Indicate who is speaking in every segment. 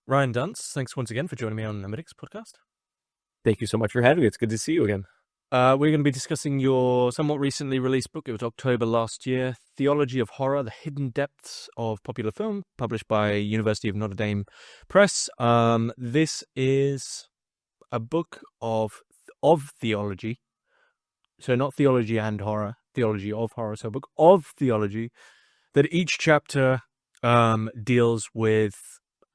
Speaker 1: Ryan Dunce, thanks once again for joining me on the Hermitix podcast.
Speaker 2: Thank you so much for having me. It's good to see you again.
Speaker 1: We're going to be discussing your somewhat recently released book. It was October last year, Theology of Horror, The Hidden Depths of Popular Film, published by University of Notre Dame Press. This is a book of theology, so not theology and horror, theology of horror, so a book of theology, that each chapter deals with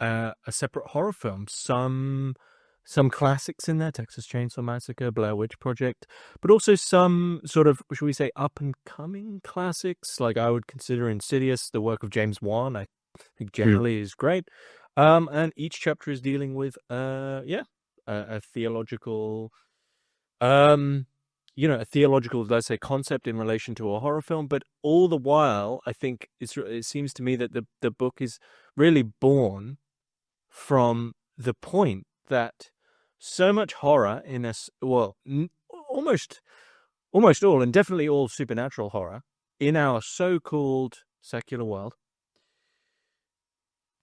Speaker 1: a separate horror film. Some classics in there, Texas Chainsaw Massacre, Blair Witch Project, but also some sort of, should we say, up-and-coming classics, like I would consider Insidious, the work of James Wan, I think generally is great. And each chapter is dealing with, a theological, a theological, let's say, concept in relation to a horror film, but all the while, I think it seems to me that the book is really born from the point that so much horror in us, almost all, and definitely all supernatural horror in our so-called secular world,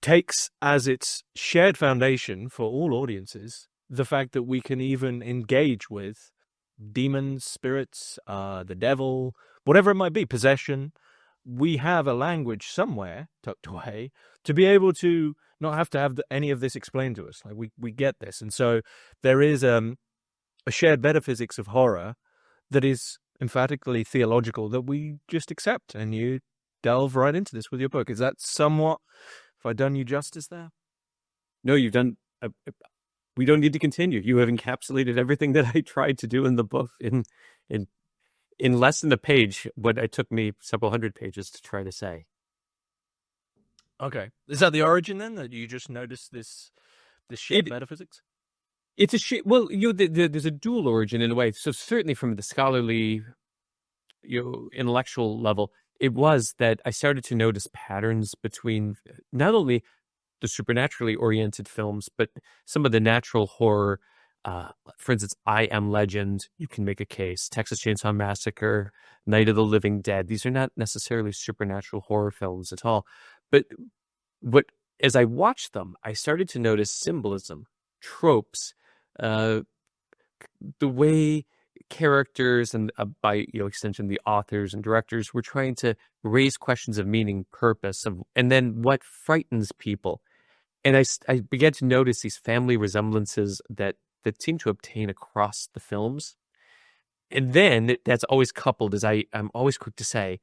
Speaker 1: takes as its shared foundation for all audiences the fact that we can even engage with demons, spirits, the devil, whatever it might be, possession. We have a language somewhere tucked away to be able to not have to have any of this explained to us. Like we get this. And so there is a shared metaphysics of horror that is emphatically theological that we just accept. And you delve right into this with your book. Is that somewhat, have I done you justice there?
Speaker 2: No, you've done, we don't need to continue. You have encapsulated everything that I tried to do in the book in less than a page, what it took me several hundred pages to try to say.
Speaker 1: Okay. Is that the origin then, that you just noticed this shared metaphysics?
Speaker 2: It's a well, there's a dual origin in a way. So certainly from the scholarly, intellectual level, it was that I started to notice patterns between not only the supernaturally oriented films, but some of the natural horror. For instance, I Am Legend, you can make a case. Texas Chainsaw Massacre, Night of the Living Dead. These are not necessarily supernatural horror films at all. But as I watched them, I started to notice symbolism, tropes, the way characters and by extension the authors and directors were trying to raise questions of meaning, purpose, and then what frightens people. And I began to notice these family resemblances that seem to obtain across the films. And then that's always coupled, as I'm always quick to say,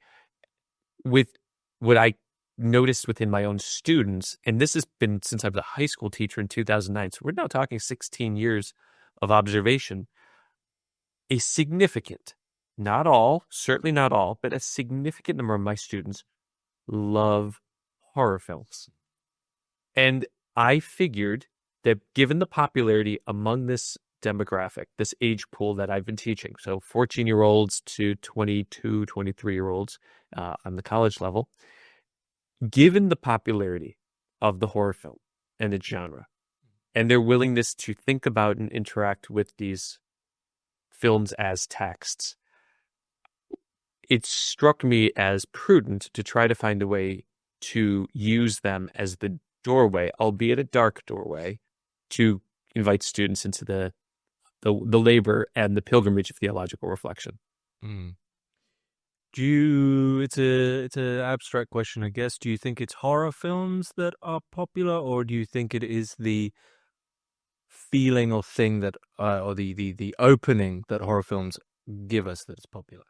Speaker 2: with what I noticed within my own students. And this has been since I was a high school teacher in 2009. So we're now talking 16 years of observation. A significant, not all, certainly not all, but a significant number of my students love horror films. And I figured that given the popularity among this demographic, this age pool that I've been teaching, so 14-year-olds to 22, 23-year-olds on the college level, given the popularity of the horror film and its genre, and their willingness to think about and interact with these films as texts, it struck me as prudent to try to find a way to use them as the doorway, albeit a dark doorway, to invite students into the labor and the pilgrimage of theological reflection.
Speaker 1: It's an abstract question, I guess. Do you think it's horror films that are popular, or do you think it is the feeling or thing that, or the opening that horror films give us that's popular?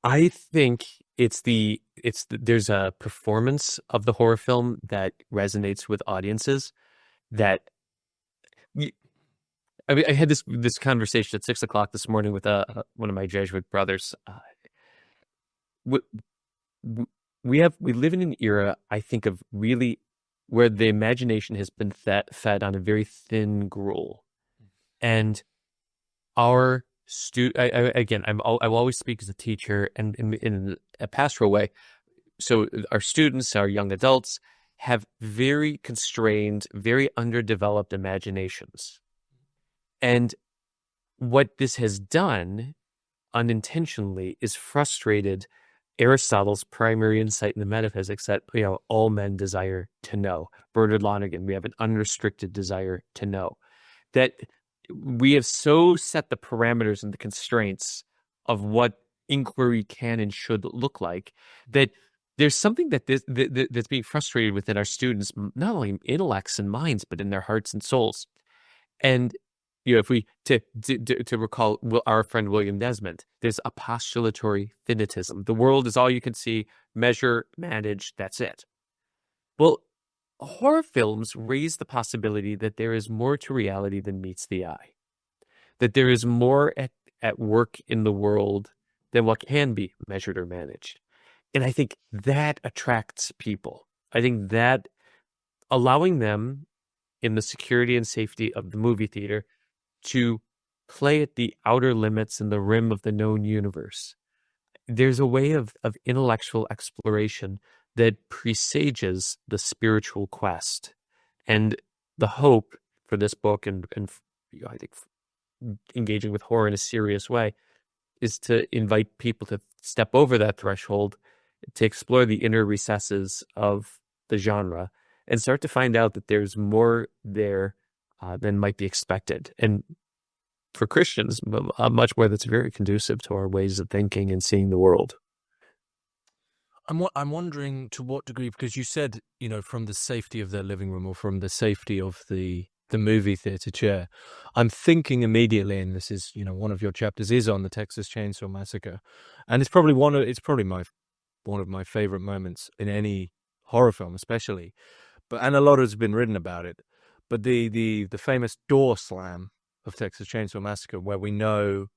Speaker 2: I think there's a performance of the horror film that resonates with audiences. I had this conversation at 6:00 this morning with one of my Jesuit brothers. We live in an era, I think, of really where the imagination has been fed on a very thin gruel, and our I will always speak as a teacher and in a pastoral way. So our students, our young adults, have very constrained, very underdeveloped imaginations. And what this has done unintentionally is frustrated Aristotle's primary insight in the metaphysics that all men desire to know. Bernard Lonergan, we have an unrestricted desire to know. That we have so set the parameters and the constraints of what inquiry can and should look like that there's something that's being frustrated within our students, not only in intellects and minds, but in their hearts and souls. And if we to recall our friend William Desmond, there's a postulatory finitism. The world is all you can see, measure, manage. That's it. Well, horror films raise the possibility that there is more to reality than meets the eye, that there is more at work in the world than what can be measured or managed. And I think that attracts people. I think that allowing them in the security and safety of the movie theater to play at the outer limits and the rim of the known universe. There's a way of intellectual exploration that presages the spiritual quest. And the hope for this book and I think engaging with horror in a serious way is to invite people to step over that threshold, to explore the inner recesses of the genre and start to find out that there's more there than might be expected. And for Christians, much more that's very conducive to our ways of thinking and seeing the world.
Speaker 1: I'm wondering to what degree, because you said, from the safety of their living room or from the safety of the movie theater chair. I'm thinking immediately, and this is, one of your chapters is on the Texas Chainsaw Massacre, and it's probably one of my favorite moments in any horror film, especially. And a lot has been written about it. But the famous door slam of Texas Chainsaw Massacre, where we know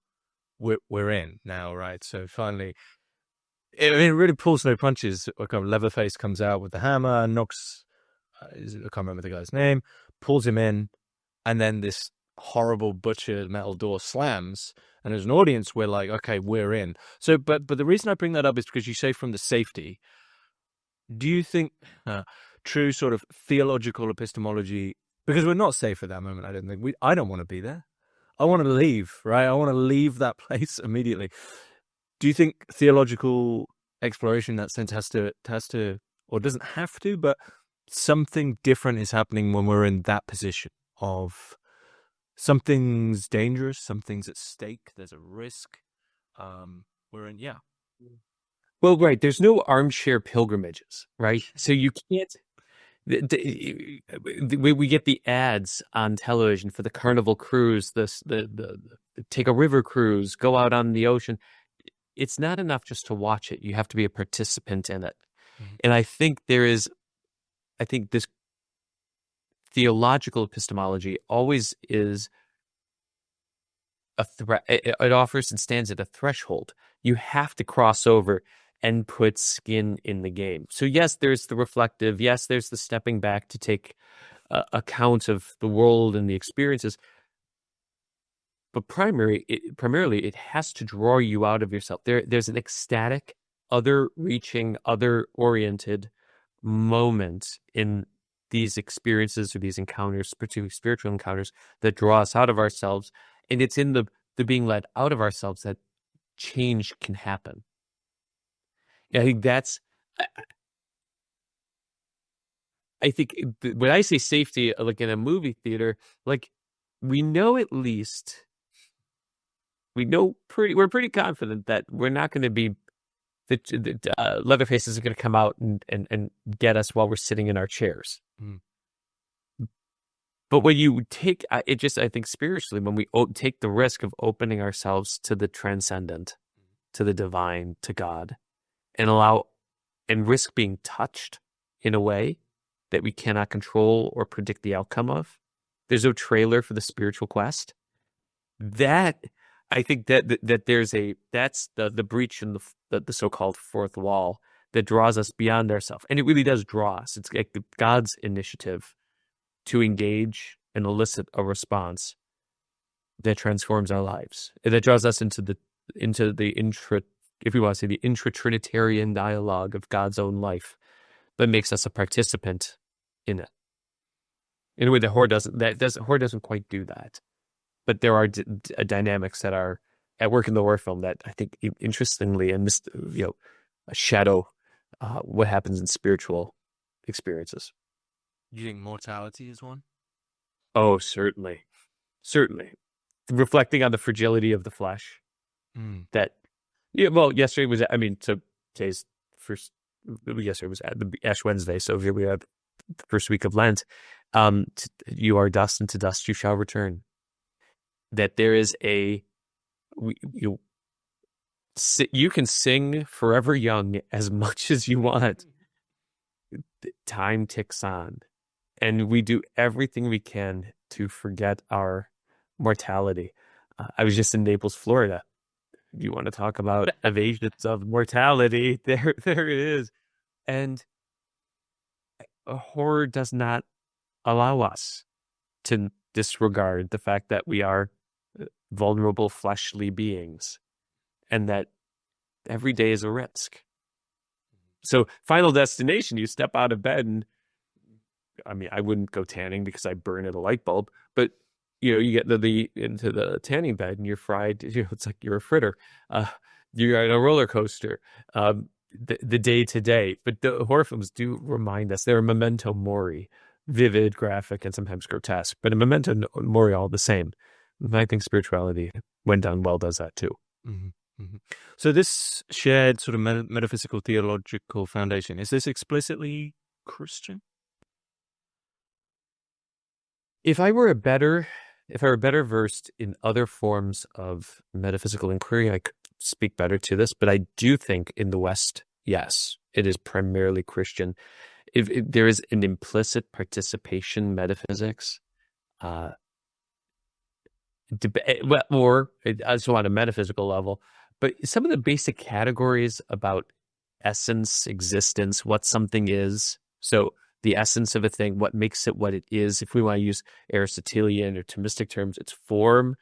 Speaker 1: we're in now, right? So finally, it really pulls no punches. Leatherface comes out with the hammer and knocks, I can't remember the guy's name, pulls him in, and then this horrible butchered metal door slams, and as an audience, we're like, okay, we're in. So, but the reason I bring that up is because you say from the safety. Do you think true sort of theological epistemology, because we're not safe at that moment, I don't want to be there. I want to leave, right? I want to leave that place immediately. Do you think theological exploration in that sense has to, or doesn't have to, but something different is happening when we're in that position of something's dangerous, something's at stake, there's a risk. We're in, yeah.
Speaker 2: Well, right. There's no armchair pilgrimages, right? So you can't. We get the ads on television for the Carnival cruise, the take a river cruise, go out on the ocean. It's not enough just to watch it. You have to be a participant in it. Mm-hmm. And I think this theological epistemology always is a threat. It offers and stands at a threshold. You have to cross over and put skin in the game. So yes, there's the reflective. Yes, there's the stepping back to take account of the world and the experiences. But primarily, it has to draw you out of yourself. There's an ecstatic, other-reaching, other-oriented moment in these experiences or these encounters, particularly spiritual encounters, that draw us out of ourselves. And it's in the being led out of ourselves that change can happen. I think I think when I say safety, like in a movie theater, like we're pretty confident that we're not going to be Leatherface isn't going to come out and get us while we're sitting in our chairs. Mm. But when you take it, just I think spiritually, when we take the risk of opening ourselves to the transcendent, to the divine, to God, and risk being touched in a way that we cannot control or predict the outcome of. There's no trailer for the spiritual quest. That I think that that's the breach in the so-called fourth wall that draws us beyond ourselves, and it really does draw us. It's like God's initiative to engage and elicit a response that transforms our lives, and that draws us into the if we want to say the intra-Trinitarian dialogue of God's own life, but makes us a participant in it. In a way that horror doesn't quite do that. But there are dynamics that are at work in the horror film that I think, interestingly, and shadow what happens in spiritual experiences.
Speaker 1: You think mortality is one?
Speaker 2: Oh, certainly. Certainly. Reflecting on the fragility of the flesh. That, yeah, well, yesterday was, so today's first, yesterday was the Ash Wednesday, so here we have the first week of Lent. You are dust, and to dust you shall return. That there is you can sing Forever Young as much as you want. Time ticks on, and we do everything we can to forget our mortality. I was just in Naples, Florida. You want to talk about evasions of mortality? There it is. And horror does not allow us to disregard the fact that we are vulnerable fleshly beings, and that every day is a risk. So Final Destination, you step out of bed and, I wouldn't go tanning because I burn at a light bulb, but you get into the tanning bed and you're fried. It's like you're a fritter. You're on a roller coaster. The day to day, but the horror films do remind us they're a memento mori, vivid, graphic, and sometimes grotesque, but a memento mori all the same. And I think spirituality, when done well, does that too.
Speaker 1: Mm-hmm. Mm-hmm. So this shared sort of metaphysical theological foundation, is this explicitly Christian?
Speaker 2: If I were better versed in other forms of metaphysical inquiry, I could speak better to this, but I do think in the West, yes, it is primarily Christian. If there is an implicit participation metaphysics, or also on a metaphysical level, but some of the basic categories about essence, existence, what something is. So the essence of a thing, what makes it what it is. If we want to use Aristotelian or Thomistic terms, it's form.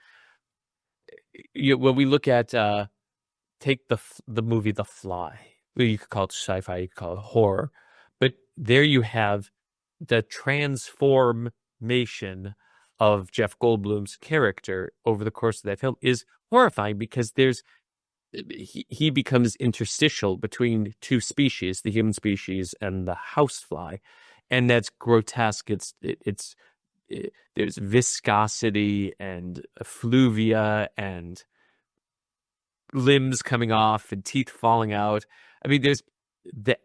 Speaker 2: When we look at, take the movie The Fly, you could call it sci-fi, you could call it horror, but there you have the transformation of Jeff Goldblum's character over the course of that film is horrifying, because he becomes interstitial between two species, the human species and the housefly, and that's grotesque. There's viscosity and effluvia and limbs coming off and teeth falling out. There's that.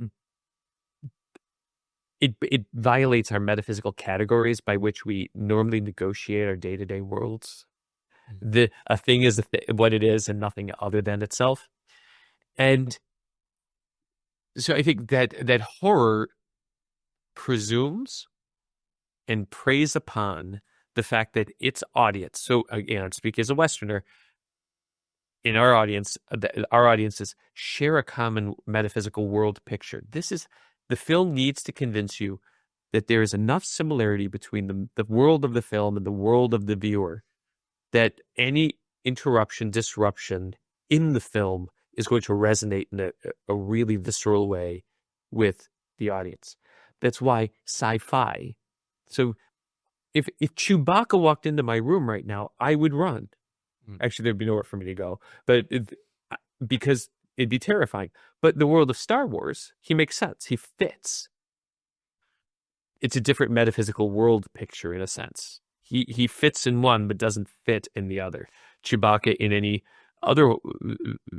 Speaker 2: It violates our metaphysical categories by which we normally negotiate our day-to-day worlds. A thing is what it is and nothing other than itself. And so I think that horror presumes and preys upon the fact that its audience, so again, I'm speaking as a Westerner, in our audiences share a common metaphysical world picture. The film needs to convince you that there is enough similarity between the world of the film and the world of the viewer that any interruption, disruption in the film is going to resonate in a really visceral way with the audience. That's why sci-fi. So if Chewbacca walked into my room right now, I would run. Actually, there'd be nowhere for me to go, but because it'd be terrifying. But the world of Star Wars, he makes sense. He fits. It's a different metaphysical world picture in a sense. He fits in one, but doesn't fit in the other. Chewbacca in any other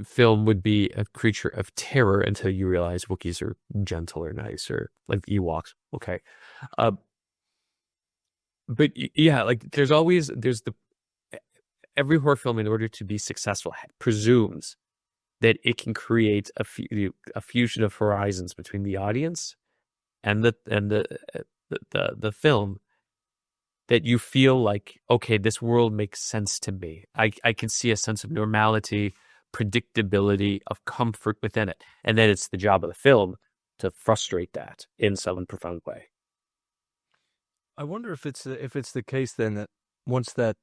Speaker 2: film would be a creature of terror until you realize Wookiees are gentle or nice, or like Ewoks. Okay. But yeah, like every horror film, in order to be successful, presumes that it can create a fusion of horizons between the audience and the film, that you feel like, okay, this world makes sense to me. I can see a sense of normality, predictability, of comfort within it. And then it's the job of the film to frustrate that in some profound way.
Speaker 1: I wonder if it's the case then that once that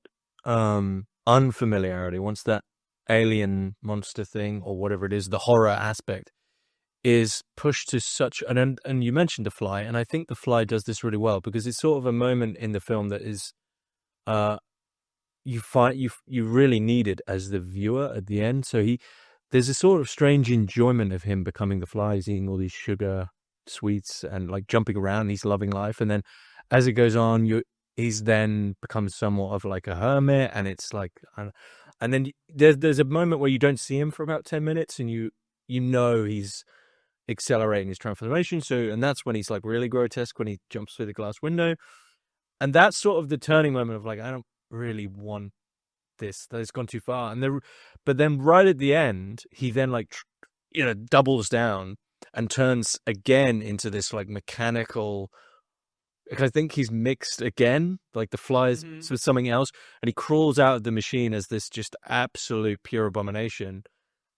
Speaker 1: unfamiliarity, once that alien monster thing or whatever it is, the horror aspect is pushed to such and you mentioned The Fly, and I think The Fly does this really well, because it's sort of a moment in the film that is you really need it as the viewer at the end. So there's a sort of strange enjoyment of him becoming the flies, eating all these sugar sweets and like jumping around. He's loving life, and then as it goes on, he's then becomes somewhat of like a hermit, and it's like, and then there's a moment where you don't see him for about 10 minutes, and you know he's accelerating his transformation. So, and that's when he's like really grotesque when he jumps through the glass window, and that's sort of the turning moment of like, I don't really want this. That has gone too far. But then right at the end, he then like doubles down and turns again into this like mechanical. I think he's mixed again, like the flies with something else, and he crawls out of the machine as this just absolute pure abomination,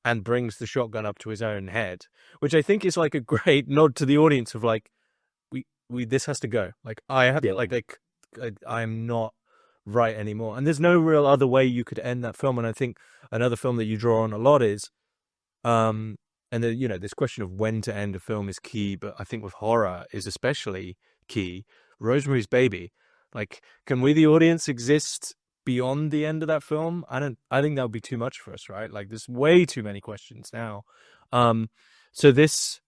Speaker 1: and brings the shotgun up to his own head, which I think is like a great nod to the audience of like, we this has to go. Like I have I'm not right anymore, and there's no real other way you could end that film. And I think another film that you draw on a lot is, and this question of when to end a film is key, but I think with horror is especially key. Rosemary's Baby, like, can we the audience exist beyond the end of that film? I think that would be too much for us, right? Like there's way too many questions now. So this,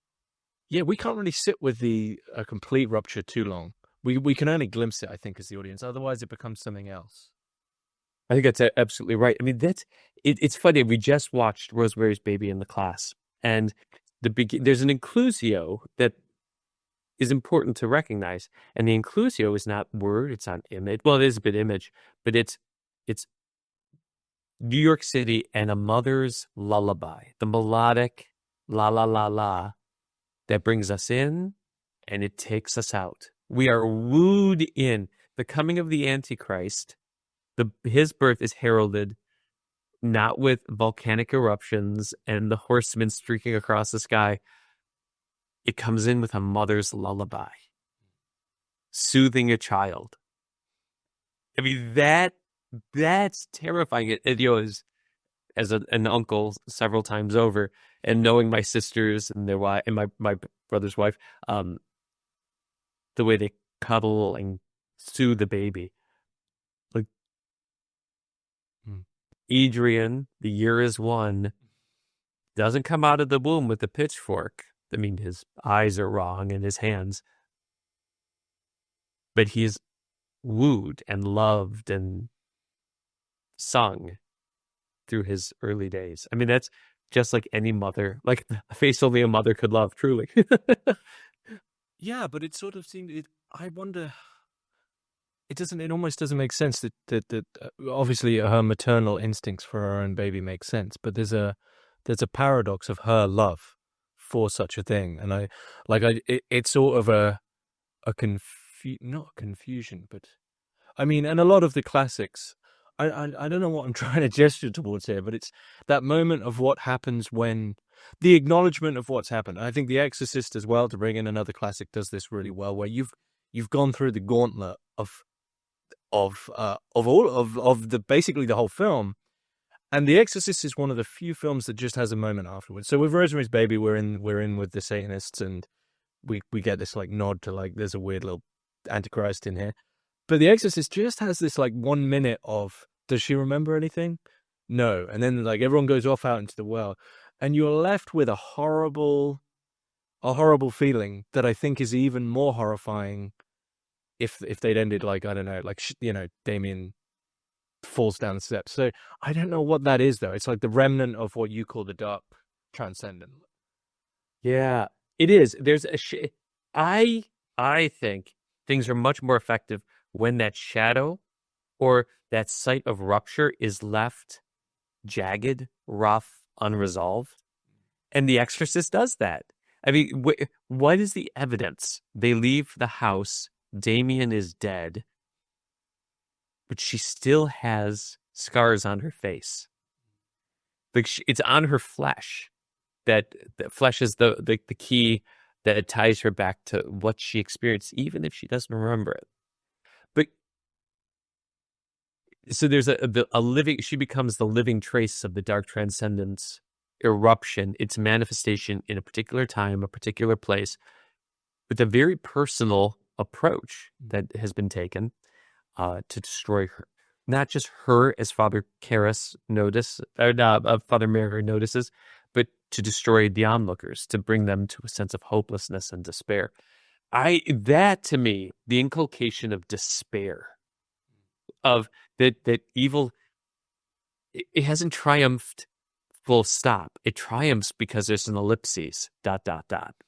Speaker 1: we can't really sit with a complete rupture too long. We can only glimpse it, I think, as the audience. Otherwise, it becomes something else.
Speaker 2: I think that's absolutely right. I mean, it's funny. We just watched Rosemary's Baby in the class, and there's an inclusio that is important to recognize, and the inclusio is not word; it's on image. Well, it is a bit image, but it's New York City and a mother's lullaby, the melodic la la la la that brings us in, and it takes us out. We are wooed in. The coming of the Antichrist, his birth is heralded not with volcanic eruptions and the horsemen streaking across the sky. It comes in with a mother's lullaby, soothing a child. I mean, that's terrifying. As an uncle several times over, and knowing my sisters and their wife and my brother's wife, the way they cuddle and soothe the baby. Like Adrian, the year is one, doesn't come out of the womb with a pitchfork. I mean, his eyes are wrong and his hands. But he's wooed and loved and sung through his early days. I mean, that's just like any mother, like a face only a mother could love, truly.
Speaker 1: Yeah, but it sort of seemed. I wonder. It almost doesn't make sense that obviously her maternal instincts for her own baby make sense, but there's a paradox of her love for such a thing, and it's sort of not confusion, but I mean, and a lot of the classics. I don't know what I'm trying to gesture towards here, but it's that moment of what happens when the acknowledgement of what's happened. I think The Exorcist as well, to bring in another classic, does this really well, where you've gone through the gauntlet of basically the whole film, and The Exorcist is one of the few films that just has a moment afterwards. So with Rosemary's Baby, we're in with the Satanists, and we get this like nod to like there's a weird little Antichrist in here. But The Exorcist just has this like 1 minute of, does she remember anything? No. And then like everyone goes off out into the world, and you're left with a horrible feeling that I think is even more horrifying if they'd ended like, I don't know, like, Damien falls down the steps. So I don't know what that is, though. It's like the remnant of what you call the dark transcendent.
Speaker 2: Yeah, it is. There's I think things are much more effective when that shadow or that site of rupture is left jagged, rough, unresolved. And The Exorcist does that. I mean, what is the evidence? They leave the house. Damien is dead, but she still has scars on her face. Like it's on her flesh. That flesh is the key that ties her back to what she experienced, even if she doesn't remember it. But so there's a living. She becomes the living trace of the dark transcendence eruption, its manifestation in a particular time, a particular place, with a very personal approach that has been taken to destroy her. not just her, as Father Karras Father Mary notices, but to destroy the onlookers, to bring them to a sense of hopelessness and despair. That to me, the inculcation of despair, of that evil, it hasn't triumphed full stop. It triumphs because there's an ellipses, ...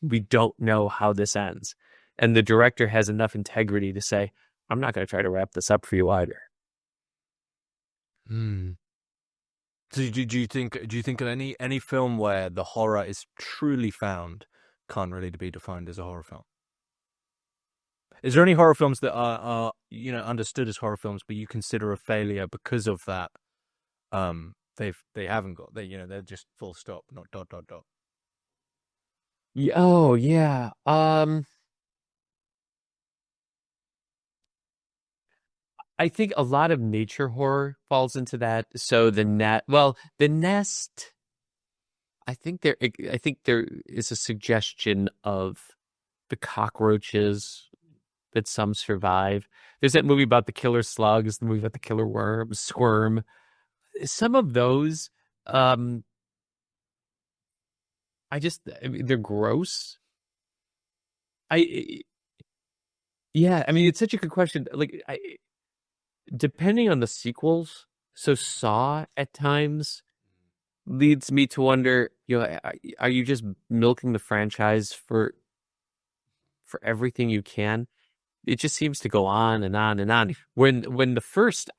Speaker 2: We don't know how this ends. And the director has enough integrity to say, I'm not going to try to wrap this up for you either.
Speaker 1: So do you think of any film where the horror is truly found can't really be defined as a horror film? Is there any horror films that are understood as horror films, but you consider a failure because of that? They haven't got they're just full stop, not ...
Speaker 2: Oh yeah. I think a lot of nature horror falls into that. So the Nest. I think there is a suggestion of the cockroaches that some survive. There's that movie about the killer slugs, the movie about the killer worms, Squirm. Some of those, I mean, they're gross. Yeah, I mean, it's such a good question. Like, depending on the sequels, so Saw at times leads me to wonder, are you just milking the franchise for everything you can? It just seems to go on and on and on. When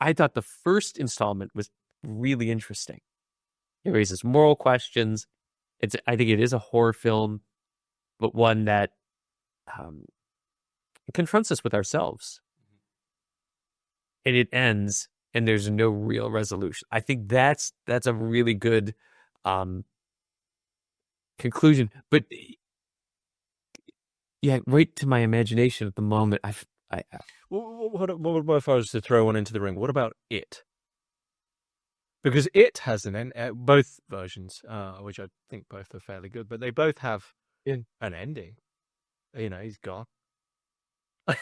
Speaker 2: I thought the first installment was really interesting. It raises moral questions. I think it is a horror film, but one that confronts us with ourselves. And it ends, and there's no real resolution. I think that's a really good conclusion. But yeah, right to my imagination at the moment,
Speaker 1: What if I was to throw one into the ring? What about It? Because It has an end. Both versions, which I think both are fairly good, but they both have an ending. He's gone.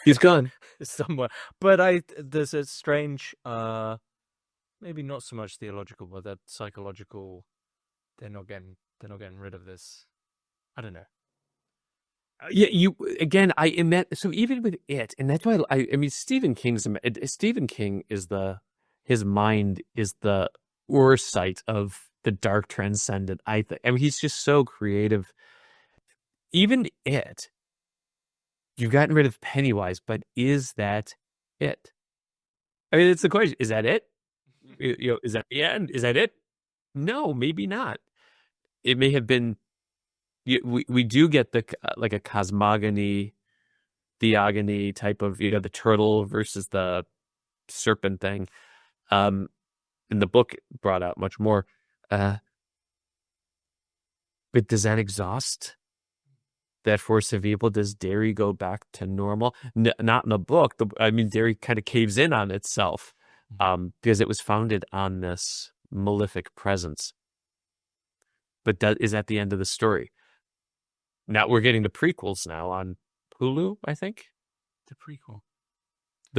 Speaker 2: He's gone
Speaker 1: somewhere. But there's a strange, maybe not so much theological, but that psychological. They're not getting rid of this. I don't know.
Speaker 2: Yeah, I admit, so even with It, and that's why I mean Stephen King is his mind is the site of the dark transcendent. I mean he's just so creative. Even It, you've gotten rid of Pennywise, but is that it? I mean, it's the question: is that it? Is that the end? Is that it? No, maybe not. It may have been. We do get the like a cosmogony, theogony type of the turtle versus the serpent thing. In the book brought out much more. But does that exhaust that force of evil? Does Derry go back to normal? Not in the book. Derry kind of caves in on itself because it was founded on this malefic presence. But is that the end of the story? Now we're getting the prequels now on Hulu, I think. The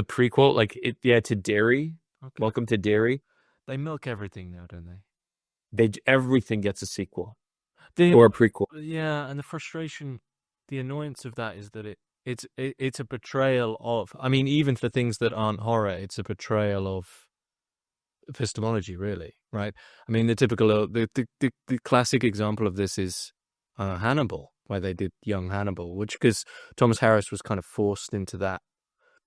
Speaker 2: prequel, to Derry. Okay. Welcome to Derry.
Speaker 1: They milk everything now, don't they?
Speaker 2: Everything gets a sequel or a prequel.
Speaker 1: Yeah, and the frustration, the annoyance of that is that it's a betrayal of. I mean, even for things that aren't horror, it's a betrayal of epistemology, really, right? I mean, the typical, the classic example of this is Hannibal, where they did Young Hannibal, which because Thomas Harris was kind of forced into that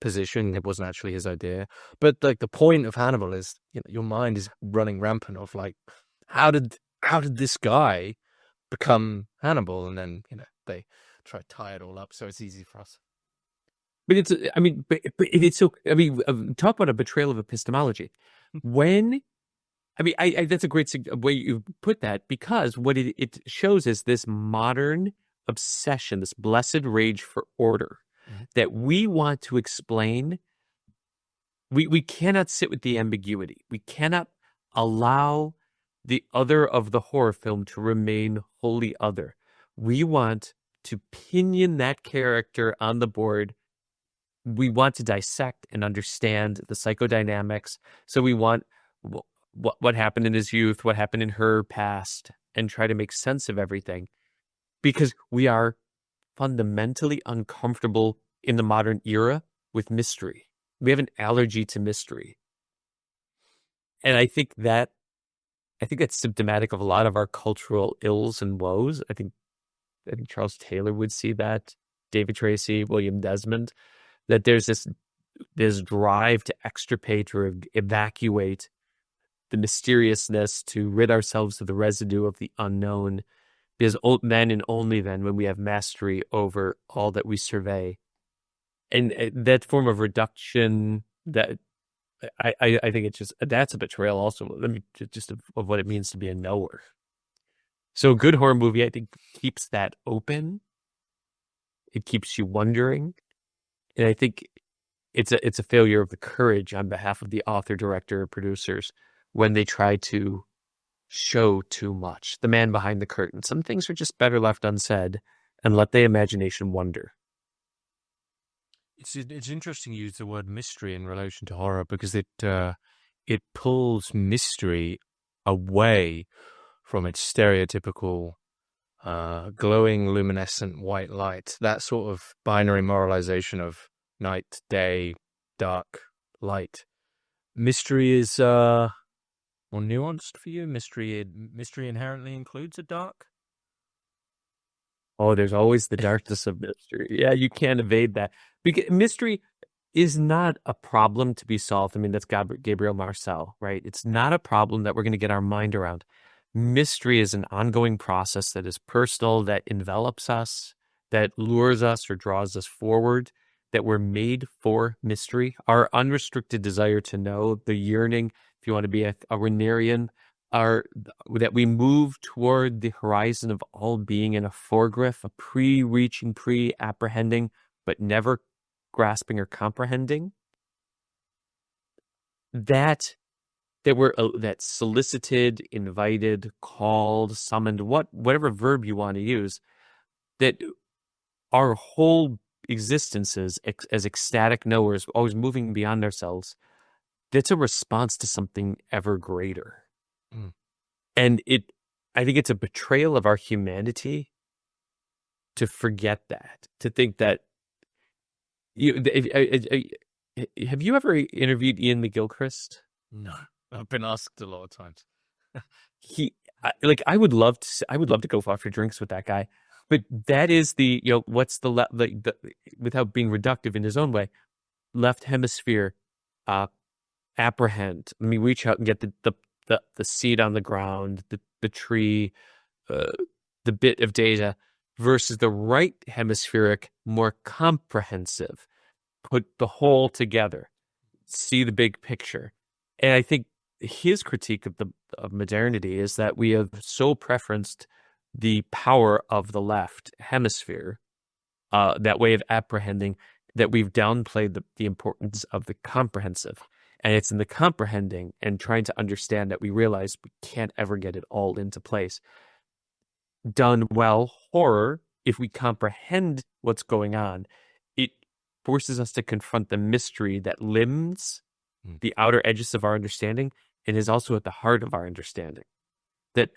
Speaker 1: position. It wasn't actually his idea, but like the point of Hannibal is, your mind is running rampant of like, how did this guy become Hannibal? And then they try to tie it all up so it's easy for us.
Speaker 2: But it's so. Talk about a betrayal of epistemology. That's a great way you put that, because what it shows is this modern obsession, this blessed rage for order that we want to explain. We cannot sit with the ambiguity. We cannot allow the other of the horror film to remain wholly other. We want to pinion that character on the board we want to dissect and understand the psychodynamics. So we want what happened in his youth, what happened in her past, and try to make sense of everything, because we are fundamentally uncomfortable in the modern era with mystery. We have an allergy to mystery. And I think that's symptomatic of a lot of our cultural ills and woes. I think Charles Taylor would see that, David Tracy, William Desmond, that there's this drive to extirpate or evacuate the mysteriousness, to rid ourselves of the residue of the unknown, because then and only then when we have mastery over all that we survey. And that form of reduction, that I think that's a betrayal also. Let me just of what it means to be a knower. So a good horror movie, I think, keeps that open. It keeps you wondering. And I think it's a failure of the courage on behalf of the author, director, or producers when they try to show too much. The man behind the curtain. Some things are just better left unsaid and let the imagination wonder.
Speaker 1: It's interesting you use the word mystery in relation to horror, because it pulls mystery away from its stereotypical glowing, luminescent white light. That sort of binary moralization of night, day, dark, light. Mystery is more nuanced for you. Mystery inherently includes a dark.
Speaker 2: Oh, there's always the darkness of mystery. Yeah, you can't evade that. Because mystery is not a problem to be solved. I mean, that's Gabriel Marcel, right? It's not a problem that we're going to get our mind around. Mystery is an ongoing process that is personal, that envelops us, that lures us or draws us forward, that we're made for mystery. Our unrestricted desire to know, the yearning, if you want to be a Rainerian, that we move toward the horizon of all being in a foregriff, a pre-reaching, pre-apprehending, but never grasping or comprehending. That we're that solicited, invited, called, summoned, whatever verb you want to use, that our whole existences as ecstatic knowers, always moving beyond ourselves, that's a response to something ever greater. Mm. And I think it's a betrayal of our humanity to forget that, to think that have you ever interviewed Ian McGilchrist?
Speaker 1: No, I've been asked a lot of times.
Speaker 2: I would love to go out for drinks with that guy, but that is the, what's the without being reductive in his own way, left hemisphere, apprehend. Let me reach out and get the seed on the ground, the tree, the bit of data, versus the right hemispheric, more comprehensive, put the whole together, see the big picture. And I think his critique of modernity is that we have so preferenced the power of the left hemisphere, that way of apprehending, that we've downplayed the importance of the comprehensive. And it's in the comprehending and trying to understand that we realize we can't ever get it all into place. Done well, horror, if we comprehend what's going on, it forces us to confront the mystery that limbs the outer edges of our understanding and is also at the heart of our understanding. That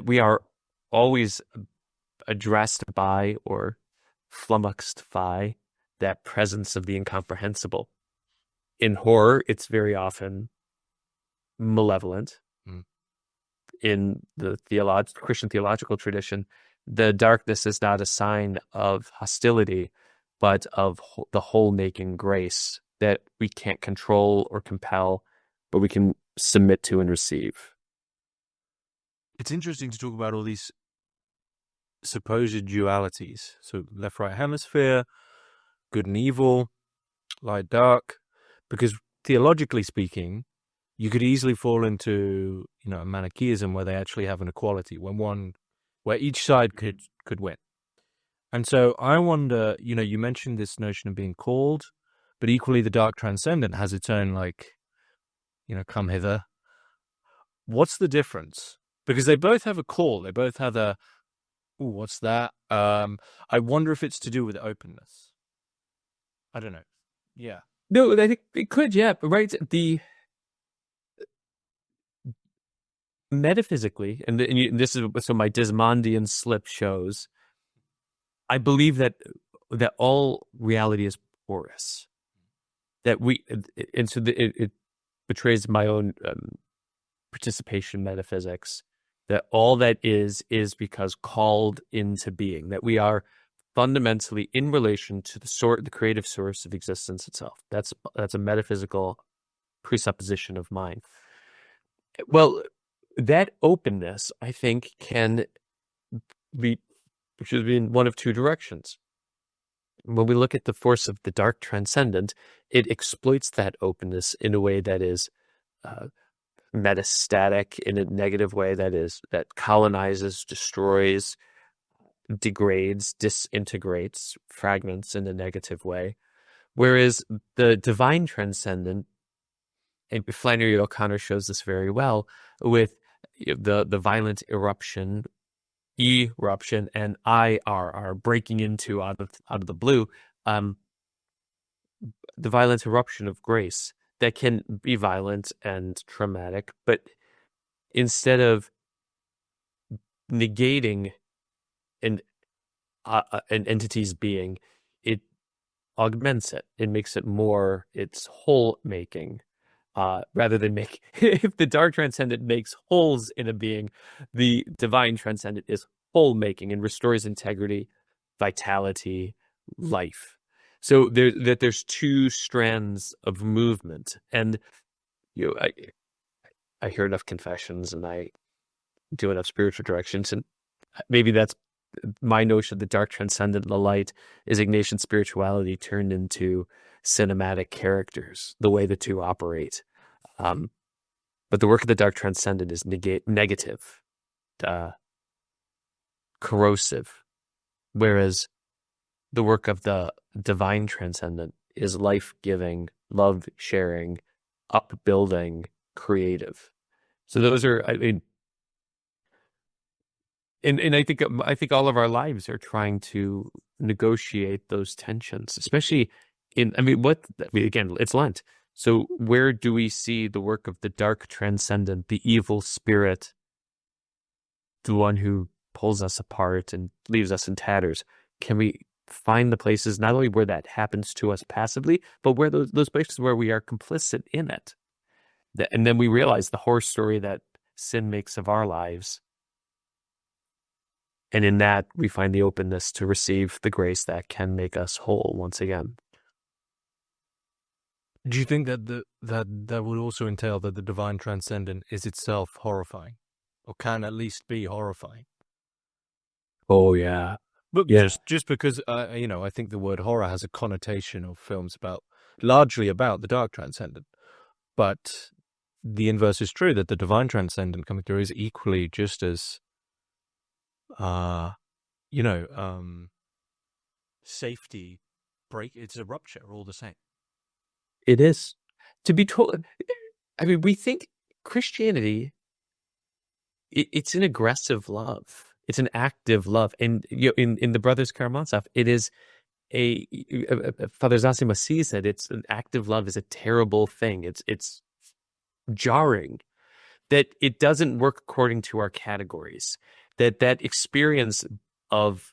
Speaker 2: we are always addressed by or flummoxed by that presence of the incomprehensible. In horror, it's very often malevolent. In the Christian theological tradition, the darkness is not a sign of hostility, but of the whole-making grace that we can't control or compel, but we can submit to and receive.
Speaker 1: It's interesting to talk about all these supposed dualities. So left-right hemisphere, good and evil, light, dark, because theologically speaking, you could easily fall into, a Manichaeism where they actually have an equality, where each side could win. And so I wonder, you mentioned this notion of being called, but equally the dark transcendent has its own, come hither. What's the difference? Because they both have a call. They both have what's that? I wonder if it's to do with openness. I don't know. Yeah.
Speaker 2: No, I think it could, yeah, but right. The metaphysically, this is so my Desmondian slip shows. I believe that all reality is porous. That and so it betrays my own participation in metaphysics. That all that is because called into being. That we are fundamentally in relation to the creative source of existence itself. That's a metaphysical presupposition of mine. Well, that openness, I think, can be should be in one of two directions. When we look at the force of the dark transcendent, it exploits that openness in a way that is metastatic, in a negative way that colonizes, destroys, degrades, disintegrates, fragments in a negative way. Whereas the divine transcendent, and Flannery O'Connor shows this very well with the violent eruption and IRR breaking into out of the blue, the violent eruption of grace that can be violent and traumatic, but instead of negating an entity's being, it augments it. It makes it more. It's whole making. Rather than if the dark transcendent makes holes in a being, the divine transcendent is whole making and restores integrity, vitality, life. So there's two strands of movement, and I hear enough confessions and I do enough spiritual directions, and maybe that's my notion of the dark transcendent and the light is Ignatian spirituality turned into cinematic characters, the way the two operate. But the work of the dark transcendent is negative, corrosive, whereas the work of the divine transcendent is life-giving, love-sharing, upbuilding, creative. So those are, I mean, and I think all of our lives are trying to negotiate those tensions, especially again, it's Lent. So where do we see the work of the dark transcendent, the evil spirit, the one who pulls us apart and leaves us in tatters? Can we find the places not only where that happens to us passively, but where those places where we are complicit in it? And then we realize the horror story that sin makes of our lives. And in that, we find the openness to receive the grace that can make us whole once again.
Speaker 1: Do you think that that would also entail that the divine transcendent is itself horrifying, or can at least be horrifying?
Speaker 2: Oh yeah,
Speaker 1: but
Speaker 2: yes.
Speaker 1: Just because I think the word horror has a connotation of films largely about the dark transcendent, but the inverse is true, that the divine transcendent coming through is equally just as safety break. It's a rupture all the same.
Speaker 2: It is. To be told, I mean, we think Christianity, it's an aggressive love. It's an active love. And in the Brothers Karamazov, it is Father Zosima sees that it's an active love is a terrible thing. It's jarring that it doesn't work according to our categories. That experience of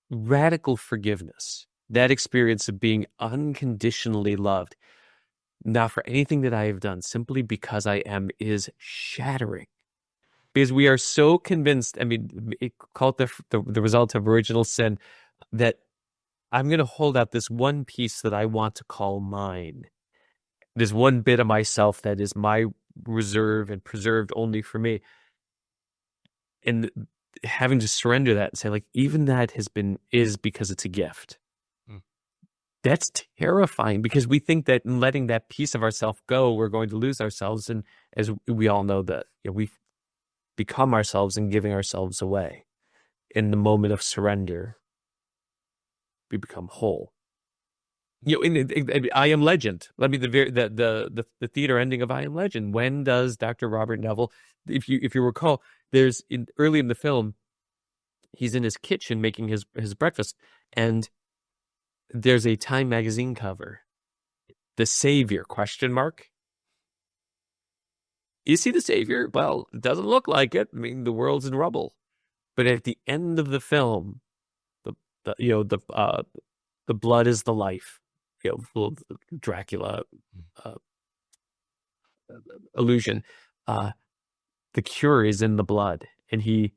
Speaker 2: radical forgiveness, that experience of being unconditionally loved, not for anything that I have done, simply because I am, is shattering. Because we are so convinced, I mean, call it the result of original sin, that I'm going to hold out this one piece that I want to call mine. There's one bit of myself that is my reserve and preserved only for me. And having to surrender that and say, like, even that is because it's a gift. That's terrifying, because we think that in letting that piece of ourselves go, we're going to lose ourselves. And as we all know, that we become ourselves and giving ourselves away. In the moment of surrender, we become whole. In I Am Legend, let me the theater ending of I Am Legend. When does Dr. Robert Neville, if you recall, early in the film, he's in his kitchen making his breakfast, and there's a Time magazine cover. The Savior, question mark. Is he the Savior? Well, it doesn't look like it. I mean, the world's in rubble. But at the end of the film, the blood is the life. Dracula uh, illusion. The cure is in the blood, and he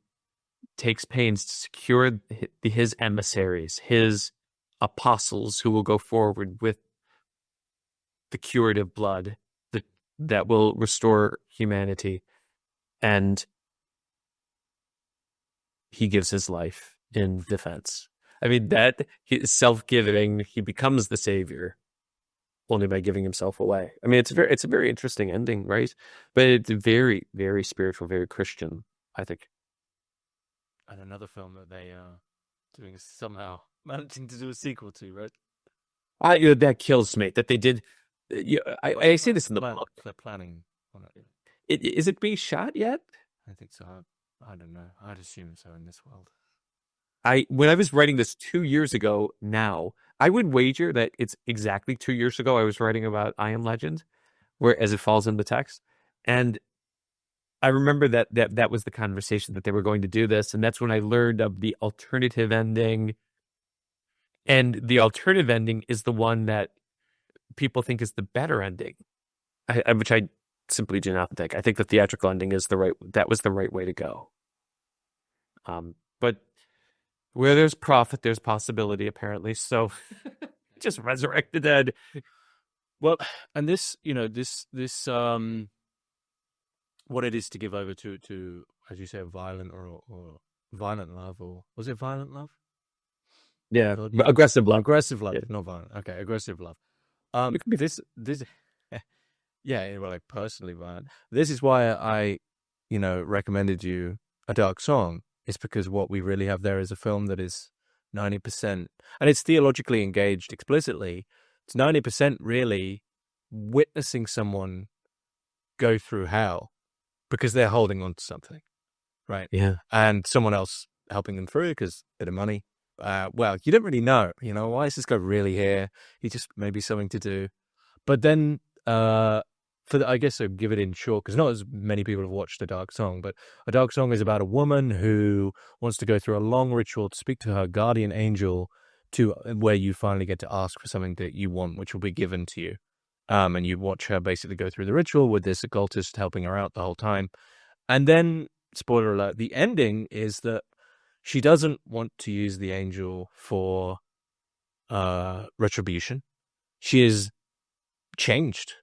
Speaker 2: takes pains to secure his emissaries, his apostles, who will go forward with the curative blood that will restore humanity. And he gives his life in defense. I mean, that he self-giving, he becomes the savior only by giving himself away. I mean, it's a very interesting ending, right? But it's very, very spiritual, very Christian, I think.
Speaker 1: And another film that they are doing somehow managing to do a sequel to, right?
Speaker 2: That kills me that they did. I say this in the book.
Speaker 1: They're planning on it.
Speaker 2: Is it being shot yet?
Speaker 1: I think so. I don't know. I'd assume so in this world.
Speaker 2: When I was writing this 2 years ago now, I would wager that it's exactly 2 years ago I was writing about I Am Legend, as it falls in the text. And I remember that was the conversation that they were going to do this. And that's when I learned of the alternative ending. And the alternative ending is the one that people think is the better ending, which I simply do not think. I think the theatrical ending is that was the right way to go. But where there's profit, there's possibility, apparently. So just resurrect the dead.
Speaker 1: Well, and this, what it is to give over to, as you say, violent or violent love, or was it violent love?
Speaker 2: Yeah, aggressive love.
Speaker 1: Aggressive love,
Speaker 2: yeah.
Speaker 1: Not violent. Okay, aggressive love.
Speaker 2: It could be
Speaker 1: this, yeah, well, like personally violent. This is why I, recommended you A Dark Song. It's because what we really have there is a film that is 90%, and it's theologically engaged explicitly. It's 90% really witnessing someone go through hell because they're holding on to something, right?
Speaker 2: Yeah.
Speaker 1: And someone else helping them through because a bit of money. Well, you don't really know, why is this guy really here? He just maybe something to do. But then, I guess I'll give it in short, because not as many people have watched A Dark Song, but A Dark Song is about a woman who wants to go through a long ritual to speak to her guardian angel, to where you finally get to ask for something that you want, which will be given to you. And you watch her basically go through the ritual with this occultist helping her out the whole time. And then, spoiler alert, the ending is that she doesn't want to use the angel for retribution. She is changed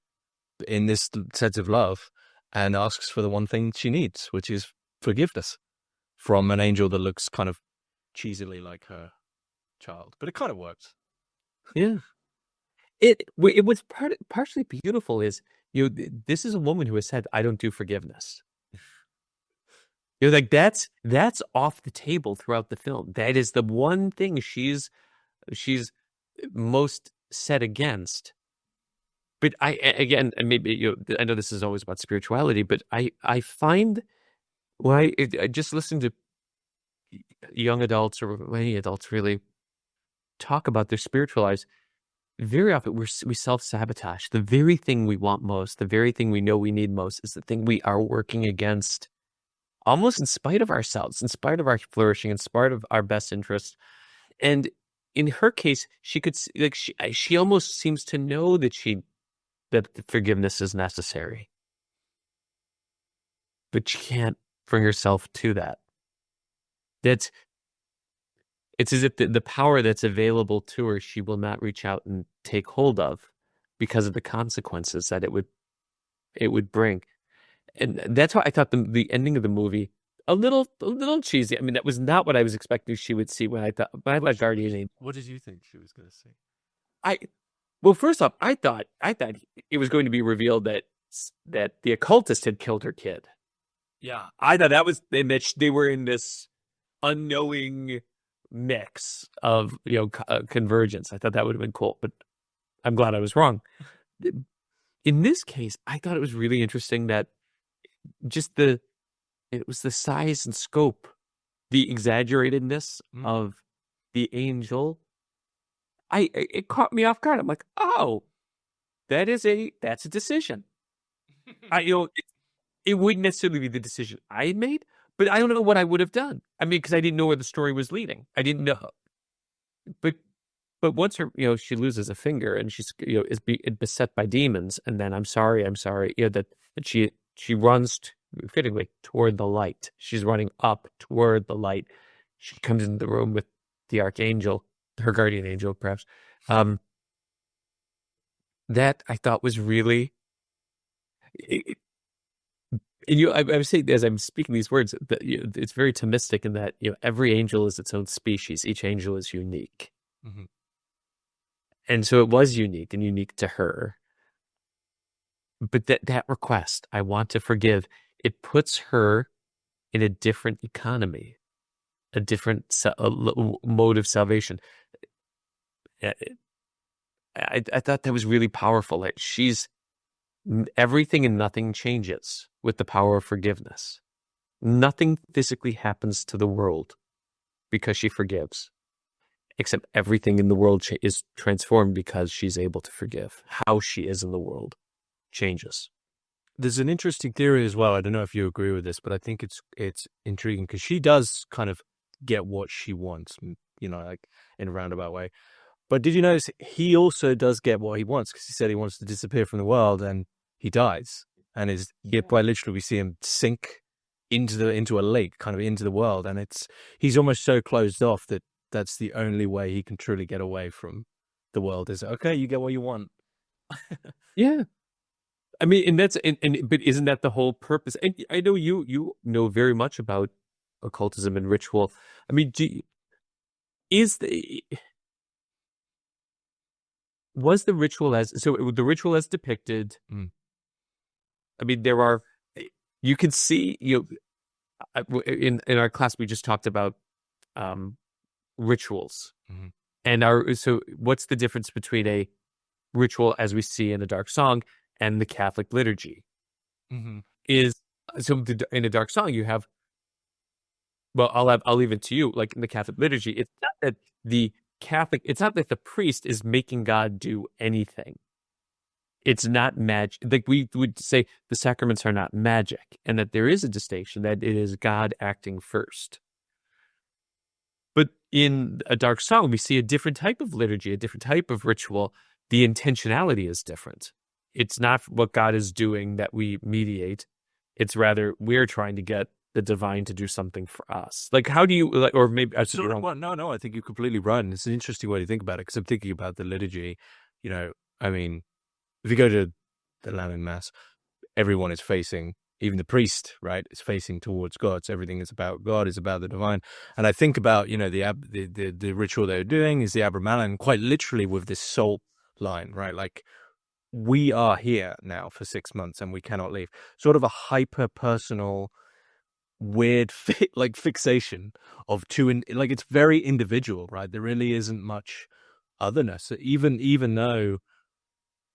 Speaker 1: in this sense of love and asks for the one thing she needs, which is forgiveness from an angel that looks kind of cheesily like her child. But it kind of works.
Speaker 2: Yeah. It was partially beautiful is, this is a woman who has said, I don't do forgiveness. Like that's off the table throughout the film. That is the one thing she's most set against. But again, maybe I know this is always about spirituality, but I find when I just listen to young adults or any adults really talk about their spiritual lives, very often we self-sabotage. The very thing we want most, the very thing we know we need most, is the thing we are working against, almost in spite of ourselves, in spite of our flourishing, in spite of our best interests. And in her case, she could she almost seems to know that that forgiveness is necessary, but she can't bring herself to that. It's as if the power that's available to her, she will not reach out and take hold of because of the consequences that it would bring. And that's why I thought the ending of the movie a little cheesy. I mean, that was not what I was expecting she would see when I watched Guardian Angel.
Speaker 1: What did you think she was going to see?
Speaker 2: Well, first off, I thought it was going to be revealed that the occultist had killed her kid.
Speaker 1: Yeah,
Speaker 2: I thought that was they were in this unknowing mix of convergence. I thought that would have been cool, but I'm glad I was wrong. In this case, I thought it was really interesting that just it was the size and scope, the exaggeratedness of the angel. it caught me off guard. I'm like, oh, that's a decision. It wouldn't necessarily be the decision I had made, but I don't know what I would have done. I mean, because I didn't know where the story was leading. I didn't know, but once she loses a finger and she's is beset by demons, and then I'm sorry, that she runs fittingly toward the light. She's running up toward the light. She comes into the room with the archangel, her guardian angel, perhaps. That I thought was really. And I was saying as I'm speaking these words that it's very Thomistic in that every angel is its own species. Each angel is unique, and so it was unique and unique to her. But that request, I want to forgive, it puts her in a different economy, a different mode of salvation. I thought that was really powerful. Like everything and nothing changes with the power of forgiveness. Nothing physically happens to the world because she forgives, except everything in the world is transformed because she's able to forgive. How she is in the world changes.
Speaker 1: There's an interesting theory as well. I don't know if you agree with this, but I think it's intriguing because she does kind of get what she wants, like in a roundabout way. But did you notice he also does get what he wants, because he said he wants to disappear from the world and he dies. And quite literally we see him sink into a lake, kind of into the world. And he's almost so closed off that that's the only way he can truly get away from the world is, okay, you get what you want.
Speaker 2: Yeah. I mean, and that's, but isn't that the whole purpose? And I know you know very much about occultism and ritual. I mean, was the ritual the ritual as depicted? I mean, you can see, in our class, we just talked about rituals. And so what's the difference between a ritual as we see in a dark song and the Catholic liturgy? In a dark song, you have, well, I'll leave it to you. Like in the Catholic liturgy, it's not that the priest is making God do anything. It's not magic. Like we would say the sacraments are not magic, and that there is a distinction that it is God acting first. But in a dark song, we see a different type of liturgy, a different type of ritual. The intentionality is different. It's not what God is doing that we mediate. It's rather we're trying to get the divine to do something for us. Like, how do you, like, or maybe I
Speaker 1: well, no, I think you're completely right. And it's an interesting way to think about it, because I'm thinking about the liturgy. I mean, if you go to the Latin Mass, everyone is facing, even the priest, right, is facing towards God. So everything is about God, is about the divine. And I think about, the ritual they're doing is the Abramelin, quite literally with this soul line, right? Like, we are here now for 6 months and we cannot leave. Sort of a hyper personal, weird fixation of it's very individual, right? There really isn't much otherness, even though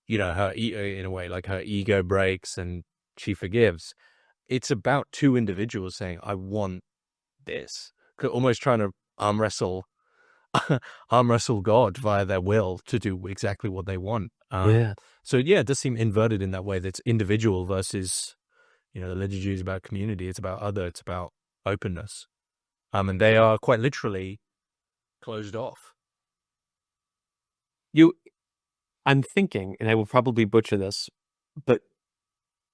Speaker 1: her in a way, like, her ego breaks and she forgives. It's about two individuals saying, I want this, almost trying to arm wrestle God via their will to do exactly what they want. So it does seem inverted in that way, that's individual versus the liturgy is about community, it's about it's about openness. And they are quite literally closed off.
Speaker 2: I'm thinking, and I will probably butcher this, but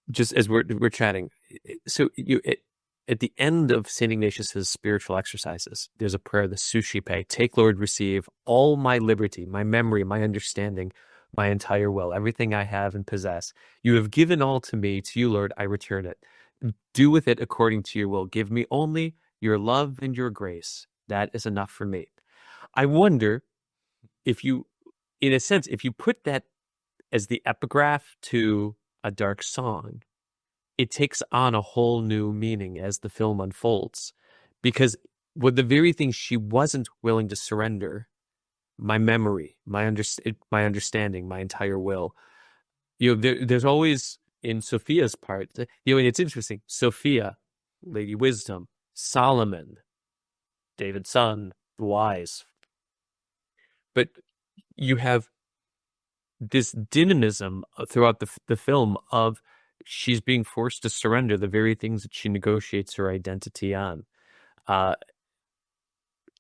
Speaker 2: just as we're chatting, so at the end of St. Ignatius's spiritual exercises, there's a prayer, the Suscipe, take, Lord, receive all my liberty, my memory, my understanding, my entire will, everything I have and possess. You have given all to me, to you, Lord, I return it. Do with it according to your will. Give me only your love and your grace. That is enough for me. I wonder if you, in a sense, if you put that as the epigraph to a dark song, it takes on a whole new meaning as the film unfolds. Because with the very thing she wasn't willing to surrender, my memory, my understanding, my entire will. There's always in Sophia's part, and it's interesting. Sophia, Lady Wisdom, Solomon, David's son, wise. But you have this dynamism throughout the film of she's being forced to surrender the very things that she negotiates her identity on. And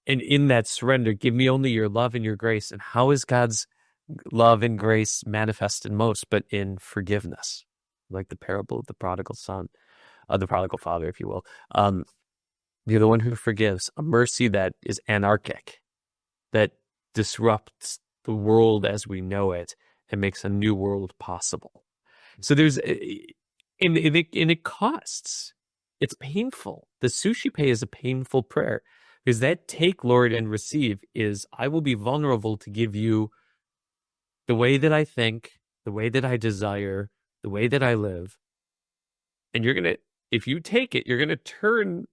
Speaker 2: in that surrender, give me only your love and your grace. And how is God's love and grace manifested most but in forgiveness? Like the parable of the prodigal son, the prodigal father, if you will. You're the one who forgives, a mercy that is anarchic, that disrupts the world as we know it and makes a new world possible. So there's, and it costs. It's painful. The sushi pay is a painful prayer, because that take, Lord, and receive is, I will be vulnerable to give you the way that I think, the way that I desire, the way that I live. And you're going to, if you take it, you're going to turn,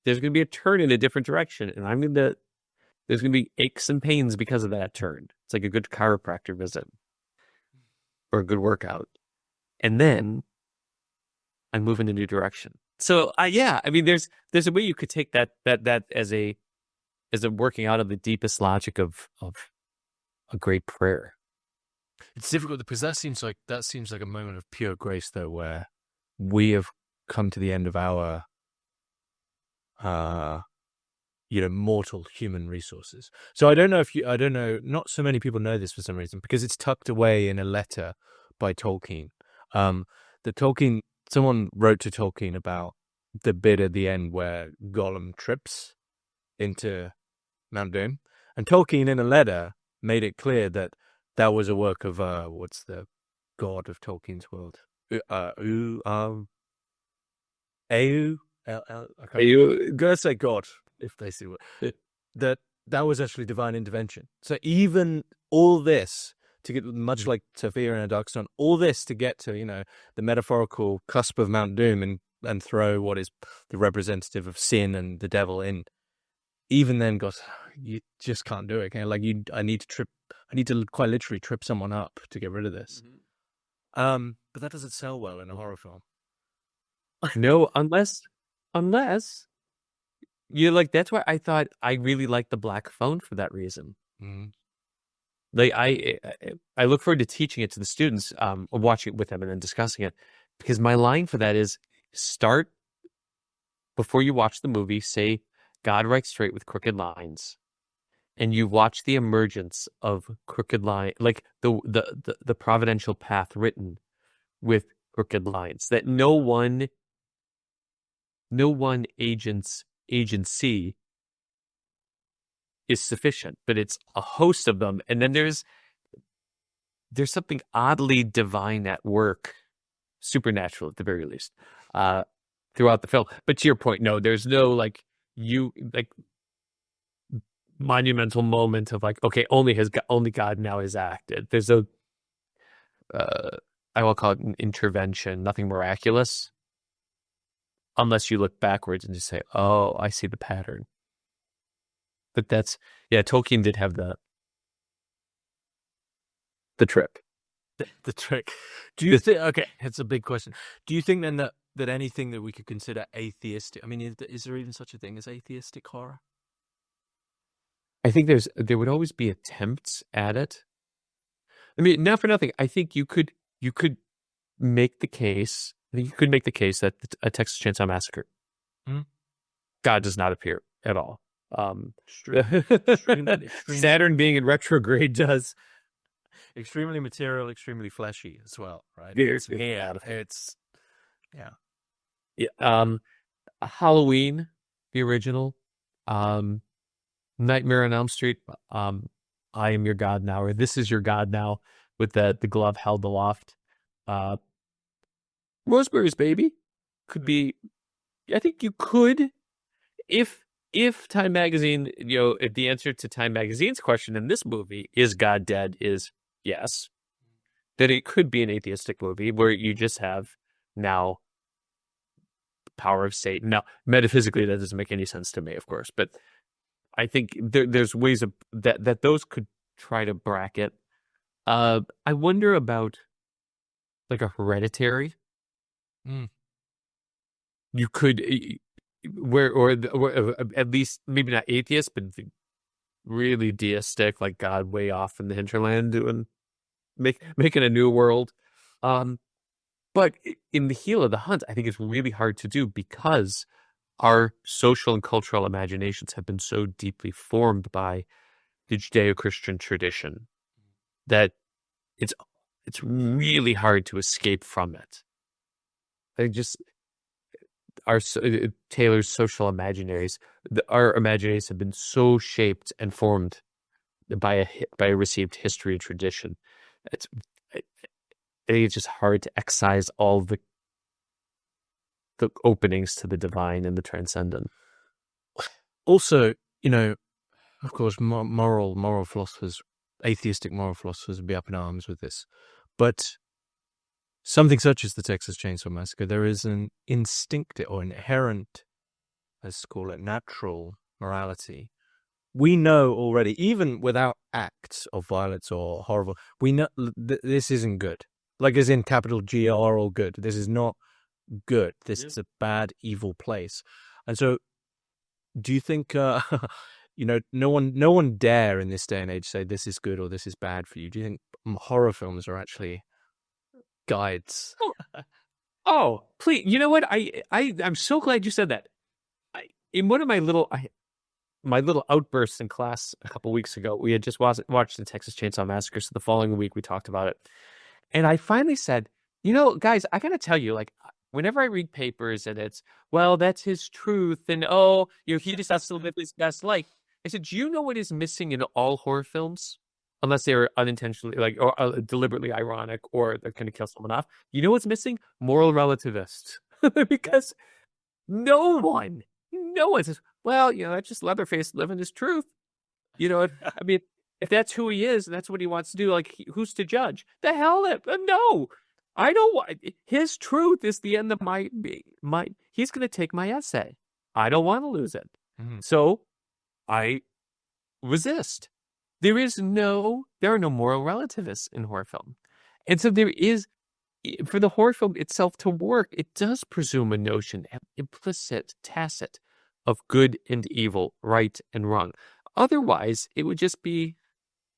Speaker 2: there's going to be a turn in a different direction. And there's going to be aches and pains because of that turn. It's like a good chiropractor visit or a good workout. And then I move in a new direction. So yeah, I mean, there's a way you could take that as a working out of the deepest logic of a great prayer.
Speaker 1: It's difficult because that seems like a moment of pure grace, though, where we have come to the end of our mortal human resources. So I don't know, not so many people know this for some reason, because it's tucked away in a letter by Tolkien. Someone wrote to Tolkien about the bit at the end where Gollum trips into Mount Doom, and Tolkien in a letter made it clear that was a work of what's the god of Tolkien's world? Au. Gonna say God if they see what that was actually divine intervention. So even all this to get, much like Sophia in a Dark Stone, all this to get to the metaphorical cusp of Mount Doom and throw what is the representative of sin and the devil in. Even then, God, you just can't do it. Okay? Like I need to quite literally trip someone up to get rid of this. Mm-hmm. But that doesn't sell well in a horror film.
Speaker 2: No, unless you like. That's why I thought I really liked The Black Phone for that reason. Mm-hmm. Like I look forward to teaching it to the students, or watching it with them and then discussing it, because my line for that is start before you watch the movie. Say God writes straight with crooked lines, and you watch the emergence of crooked line, like the providential path written with crooked lines that no one agency is sufficient, but it's a host of them. And then there's something oddly divine at work, supernatural at the very least, throughout the film. But to your point, no, there's no monumental moment of okay, only God now has acted. There's I will call it an intervention, nothing miraculous, unless you look backwards and just say, oh, I see the pattern. But Tolkien did have the trick.
Speaker 1: The trick. Do you think? Okay, it's a big question. Do you think then that anything that we could consider atheistic? I mean, is there even such a thing as atheistic horror?
Speaker 2: I think there would always be attempts at it. I mean, not for nothing. I think you could make the case. I think you could make the case that a Texas Chainsaw Massacre, God does not appear at all. Extremely. Saturn being in retrograde does.
Speaker 1: Extremely material, extremely fleshy as well, right?
Speaker 2: Halloween, the original, Nightmare on Elm Street, I Am Your God Now, or This Is Your God Now, with the glove held aloft. Rosemary's Baby could be. I think you could, if Time Magazine, if the answer to Time Magazine's question in this movie, is God dead, is yes, then it could be an atheistic movie where you just have now the power of Satan. Now, metaphysically, that doesn't make any sense to me, of course, but I think there's ways of that those could try to bracket. I wonder about like a Hereditary. You could or at least maybe not atheist, but really deistic, like God way off in the hinterland doing making a new world. But in the heel of the hunt, I think it's really hard to do because our social and cultural imaginations have been so deeply formed by the Judeo-Christian tradition that it's really hard to escape from it. I just Taylor's social imaginaries, our imaginaries have been so shaped and formed by a received history and tradition. It's I think it's just hard to excise all the openings to the divine and the transcendent.
Speaker 1: Also, of course, moral philosophers, atheistic moral philosophers would be up in arms with this. But something such as the Texas Chainsaw Massacre, there is an instinctive or inherent, let's call it natural morality. We know already, even without acts of violence or horrible, we know this isn't good. Like as in capital G R or good. This is not good. This is a bad, evil place. And so, do you think, no one dare in this day and age say this is good or this is bad for you? Do you think horror films are actually guides?
Speaker 2: Oh, please! You know what? I'm so glad you said that. In one of my little outbursts in class a couple weeks ago, we had just watched the Texas Chainsaw Massacre. So the following week, we talked about it. And I finally said, guys, I got to tell you, like, whenever I read papers and it's, well, that's his truth. And, he just has to live his best life. I said, do you know what is missing in all horror films? Unless they were unintentionally, or deliberately ironic, or they're going to kill someone off. You know what's missing? Moral relativists. Because no one says, well, that's just Leatherface living his truth. I mean, if that's who he is and that's what he wants to do, like, who's to judge? The hell, no. I don't want his truth is the end of my. He's going to take my essay. I don't want to lose it. Mm-hmm. So I resist. There are no moral relativists in horror film. And so for the horror film itself to work, it does presume a notion, implicit, tacit, of good and evil, right and wrong. Otherwise, it would just be,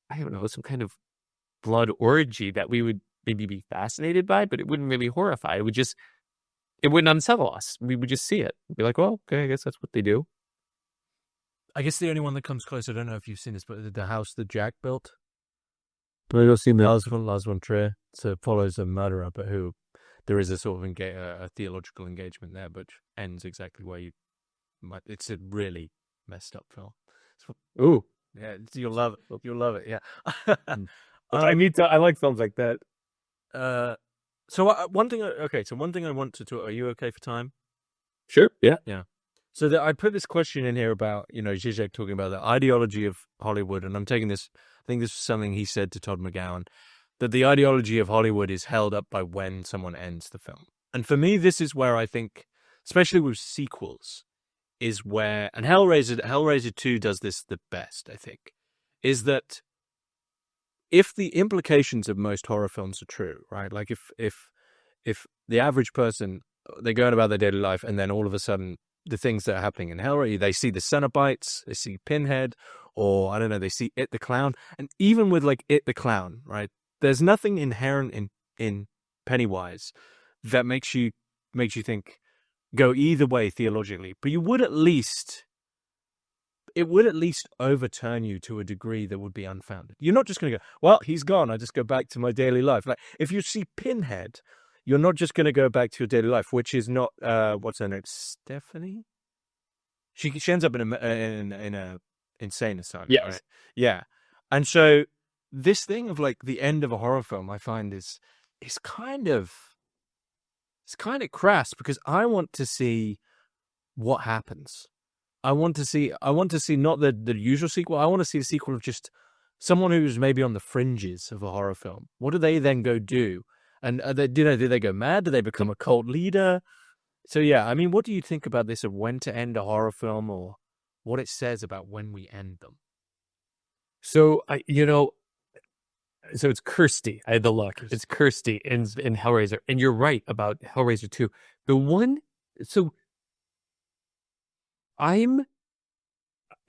Speaker 2: I don't know, some kind of blood orgy that we would maybe be fascinated by, but it wouldn't really horrify. It wouldn't unsettle us. We would just see it. Be like, well, okay, I guess that's what they do.
Speaker 1: I guess the only one that comes close, I don't know if you've seen this, but the house that Jack built. But I've seen the Lars von Trier. So it follows a murderer, but who there is a sort of a theological engagement there, but ends exactly where you might. It's a really messed up film.
Speaker 2: Ooh,
Speaker 1: yeah, you'll love it. You'll love it. Yeah.
Speaker 2: I like films like that.
Speaker 1: So one thing I want to talk. Are you okay for time?
Speaker 2: Sure. Yeah.
Speaker 1: Yeah. So I put this question in here about, Zizek talking about the ideology of Hollywood, and I'm taking this. I think this was something he said to Todd McGowan, that the ideology of Hollywood is held up by when someone ends the film. And for me, this is where I think, especially with sequels, is where, and Hellraiser 2 does this the best, I think, is that if the implications of most horror films are true, right? Like if the average person, they're going about their daily life, and then all of a sudden, the things that are happening in Hellraiser, they see the Cenobites, they see Pinhead, or I don't know, they see It the Clown. And even with like It the Clown, right? There's nothing inherent in Pennywise that makes you think, go either way theologically. But it would at least overturn you to a degree that would be unfounded. You're not just going to go, well, he's gone, I just go back to my daily life. Like if you see Pinhead, you're not just going to go back to your daily life, which is not what's her name, Stephanie. She ends up in a insane asylum.
Speaker 2: Yes.
Speaker 1: Right? Yeah, and so this thing of like the end of a horror film, I find is kind of crass, because I want to see what happens. I want to see not the usual sequel. I want to see a sequel of just someone who's maybe on the fringes of a horror film. What do they then go do? And do they go mad? Do they become a cult leader? So yeah, I mean, what do you think about this of when to end a horror film, or what it says about when we end them?
Speaker 2: So so it's Kirsty. I had the luck. It's Kirsty in Hellraiser, and you're right about Hellraiser 2. The one, so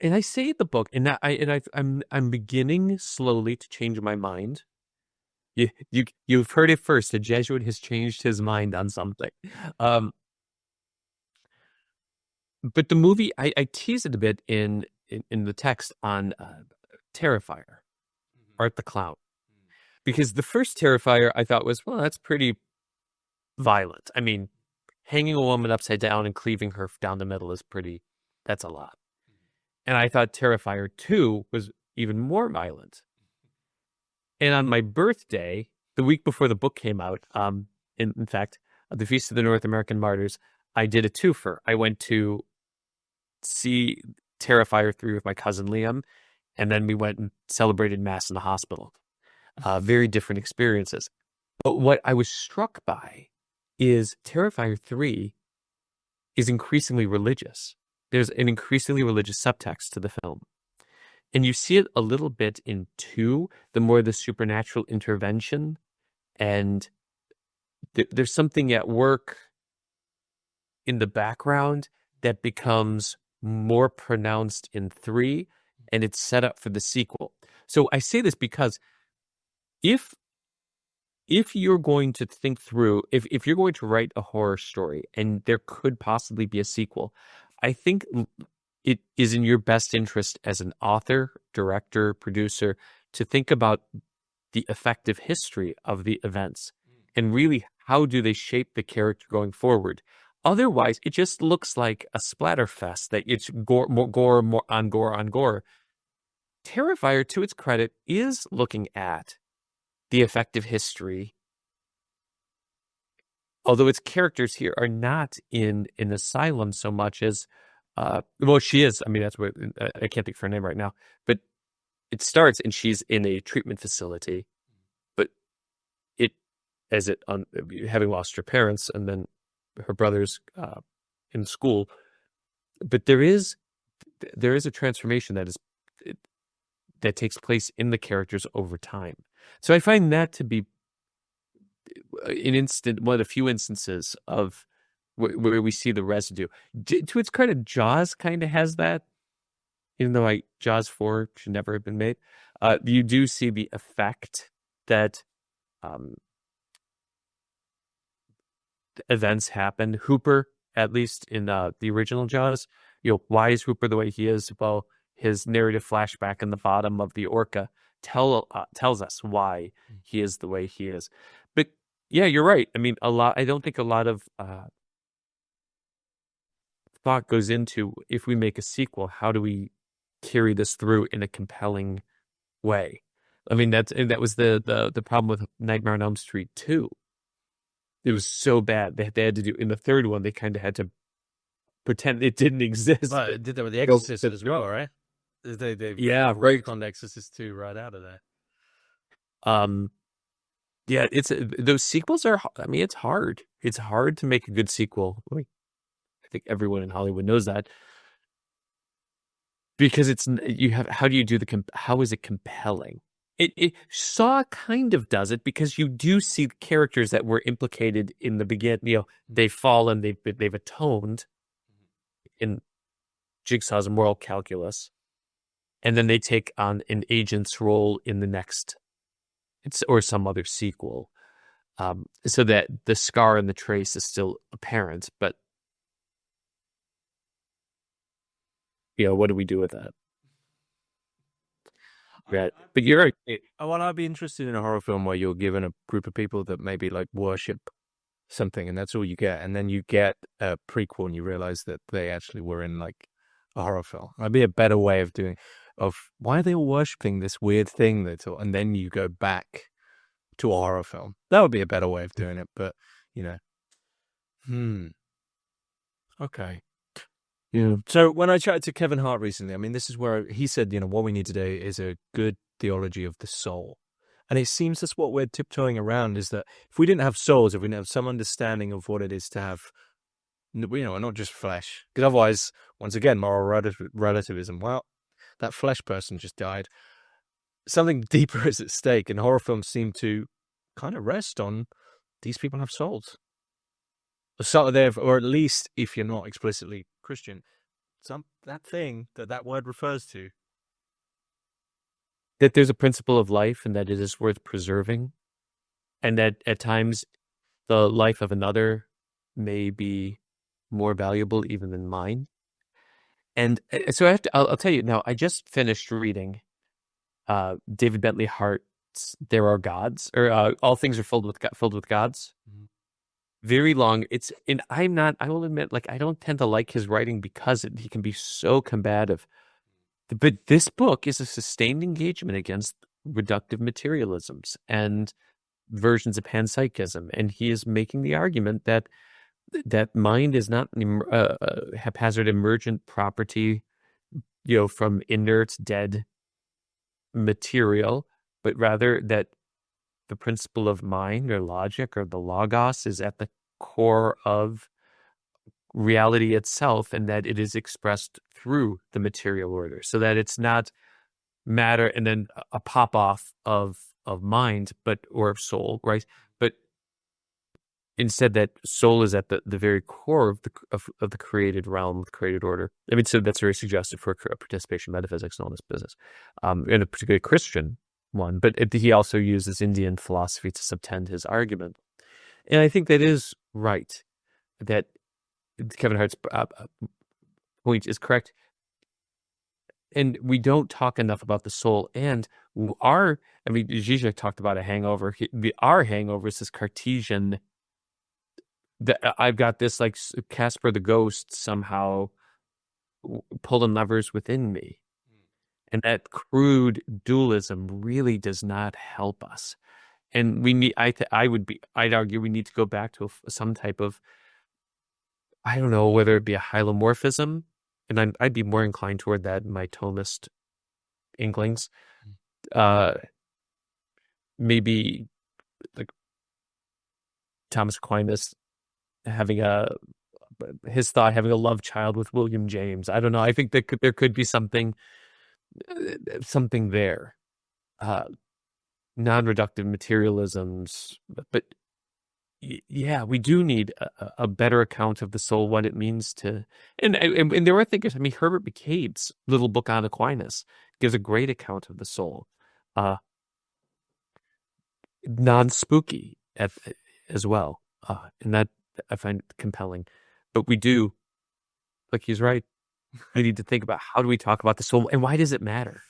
Speaker 2: and I say the book, and I'm beginning slowly to change my mind. You've heard it first. A Jesuit has changed his mind on something. But the movie, I tease it a bit in the text on Terrifier, Art the Clown, because the first Terrifier I thought was, well, that's pretty violent. I mean, hanging a woman upside down and cleaving her down the middle is that's a lot. And I thought Terrifier 2 was even more violent. And on my birthday, the week before the book came out, in fact, at the Feast of the North American Martyrs, I did a twofer. I went to see Terrifier 3 with my cousin Liam, and then we went and celebrated Mass in the hospital. Very different experiences. But what I was struck by is Terrifier 3 is increasingly religious. There's an increasingly religious subtext to the film. And you see it a little bit in 2, the supernatural intervention. And there's something at work in the background that becomes more pronounced in 3, and it's set up for the sequel. So I say this because if you're going to think through, if you're going to write a horror story and there could possibly be a sequel, I think it is in your best interest as an author, director, producer to think about the effective history of the events and really how do they shape the character going forward. Otherwise, it just looks like a splatter fest that it's gore on gore on gore. Terrifier, to its credit, is looking at the effective history, although its characters here are not in an asylum so much as, well, she is. I mean, that's what, I can't think of her name right now, but it starts and she's in a treatment facility, but having lost her parents and then her brothers in school, but there is a transformation that takes place in the characters over time. So I find that to be one of the few instances of where we see the residue. To its credit, Jaws kind of has that, even though Jaws 4 should never have been made. You do see the effect that events happen. Hooper, at least in the original Jaws, why is Hooper the way he is? Well, his narrative flashback in the bottom of the Orca tells us why he is the way he is. But yeah, you're right. I mean, I don't think a lot of thought goes into, if we make a sequel, how do we carry this through in a compelling way? I mean, that was the problem with Nightmare on Elm Street 2. It was so bad. They had to do, in the third one, they kind of had to pretend it didn't exist.
Speaker 1: But it did that with The Exorcist as well, right? They
Speaker 2: right
Speaker 1: on The Exorcist 2 right out of there.
Speaker 2: Yeah, those sequels are, I mean, it's hard. It's hard to make a good sequel. I think everyone in Hollywood knows that. Because how do you do how is it compelling? Saw kind of does it because you do see characters that were implicated in the beginning. They've fallen, they've atoned in Jigsaw's moral calculus, and then they take on an agent's role in the next, or some other sequel, so that the scar and the trace is still apparent. But what do we do with that? Right. But you're right.
Speaker 1: Well, I'd be interested in a horror film where you're given a group of people that maybe like worship something, and that's all you get, and then you get a prequel, and you realize that they actually were in like a horror film. That'd be a better way of why are they all worshiping this weird thing and then you go back to a horror film. That would be a better way of doing it. But okay. Yeah. So when I chatted to Kevin Hart recently, I mean, this is where he said, what we need today is a good theology of the soul. And it seems that's what we're tiptoeing around, is that if we didn't have souls, if we didn't have some understanding of what it is to have, not just flesh, because otherwise, once again, moral relativism, well, that flesh person just died. Something deeper is at stake, and horror films seem to kind of rest on these people have souls. Or at least if you're not explicitly Christian, that thing that word refers to.
Speaker 2: That there's a principle of life and that it is worth preserving, and that at times the life of another may be more valuable even than mine. And so I'll tell you now, I just finished reading David Bentley Hart's There Are Gods, or All Things Are Filled with Gods.
Speaker 1: Mhm.
Speaker 2: Very long. I will admit, like, I don't tend to like his writing because he can be so combative. But this book is a sustained engagement against reductive materialisms and versions of panpsychism. And he is making the argument that mind is not a haphazard emergent property, from inert, dead material, but rather that the principle of mind or logic or the logos is at the core of reality itself, and that it is expressed through the material order, so that it's not matter and then a pop off of mind, or of soul, right? But instead, that soul is at the very core of the created realm, of the created order. I mean, so that's very suggestive for participation in metaphysics and all this business, and a particularly Christian one. But he also uses Indian philosophy to subtend his argument, and I think that is right. That Kevin Hart's point is correct. And we don't talk enough about the soul. And Zizek talked about a hangover. Our hangover is this Cartesian, that I've got this, like, Casper the Ghost somehow pulling levers within me. And that crude dualism really does not help us. And we need, I'd argue we need to go back to some type of, I don't know, whether it be a hylomorphism, and I'd be more inclined toward that in my Thomist inklings. Maybe like Thomas Aquinas having his thought having a love child with William James. I don't know. I think there could be something there. Non-reductive materialisms, but yeah, we do need a better account of the soul, what it means to, and there are thinkers. I mean, Herbert McCabe's little book on Aquinas gives a great account of the soul, non-spooky as well, and that I find compelling. But we do, like he's right, we need to think about how do we talk about the soul and why does it matter?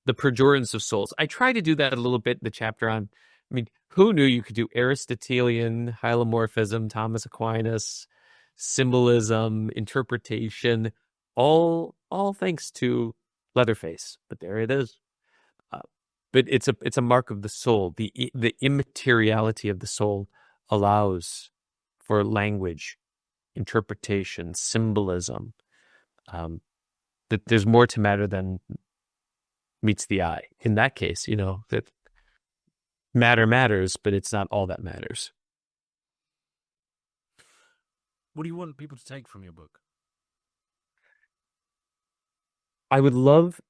Speaker 2: The perdurance of souls. I try to do that a little bit in the chapter on, I mean, who knew you could do Aristotelian, hylomorphism, Thomas Aquinas, symbolism, interpretation, all thanks to Leatherface. But there it is. But it's a mark of the soul. The immateriality of the soul allows for language, interpretation, symbolism. That there's more to matter than meets the eye. In that case, that matter matters, but it's not all that matters.
Speaker 1: What do you want people to take from your book?
Speaker 2: I would love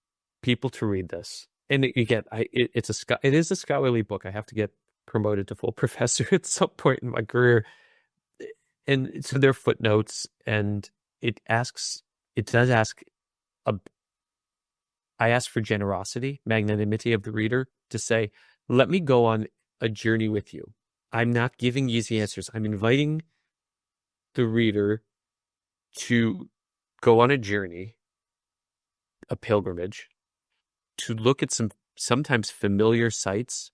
Speaker 2: people to read this. And again, it is a scholarly book. I have to get promoted to full professor at some point in my career. And so there are footnotes, and I ask for generosity, magnanimity of the reader to say, let me go on a journey with you. I'm not giving easy answers. I'm inviting the reader to go on a journey, a pilgrimage, to look at some sometimes familiar sights,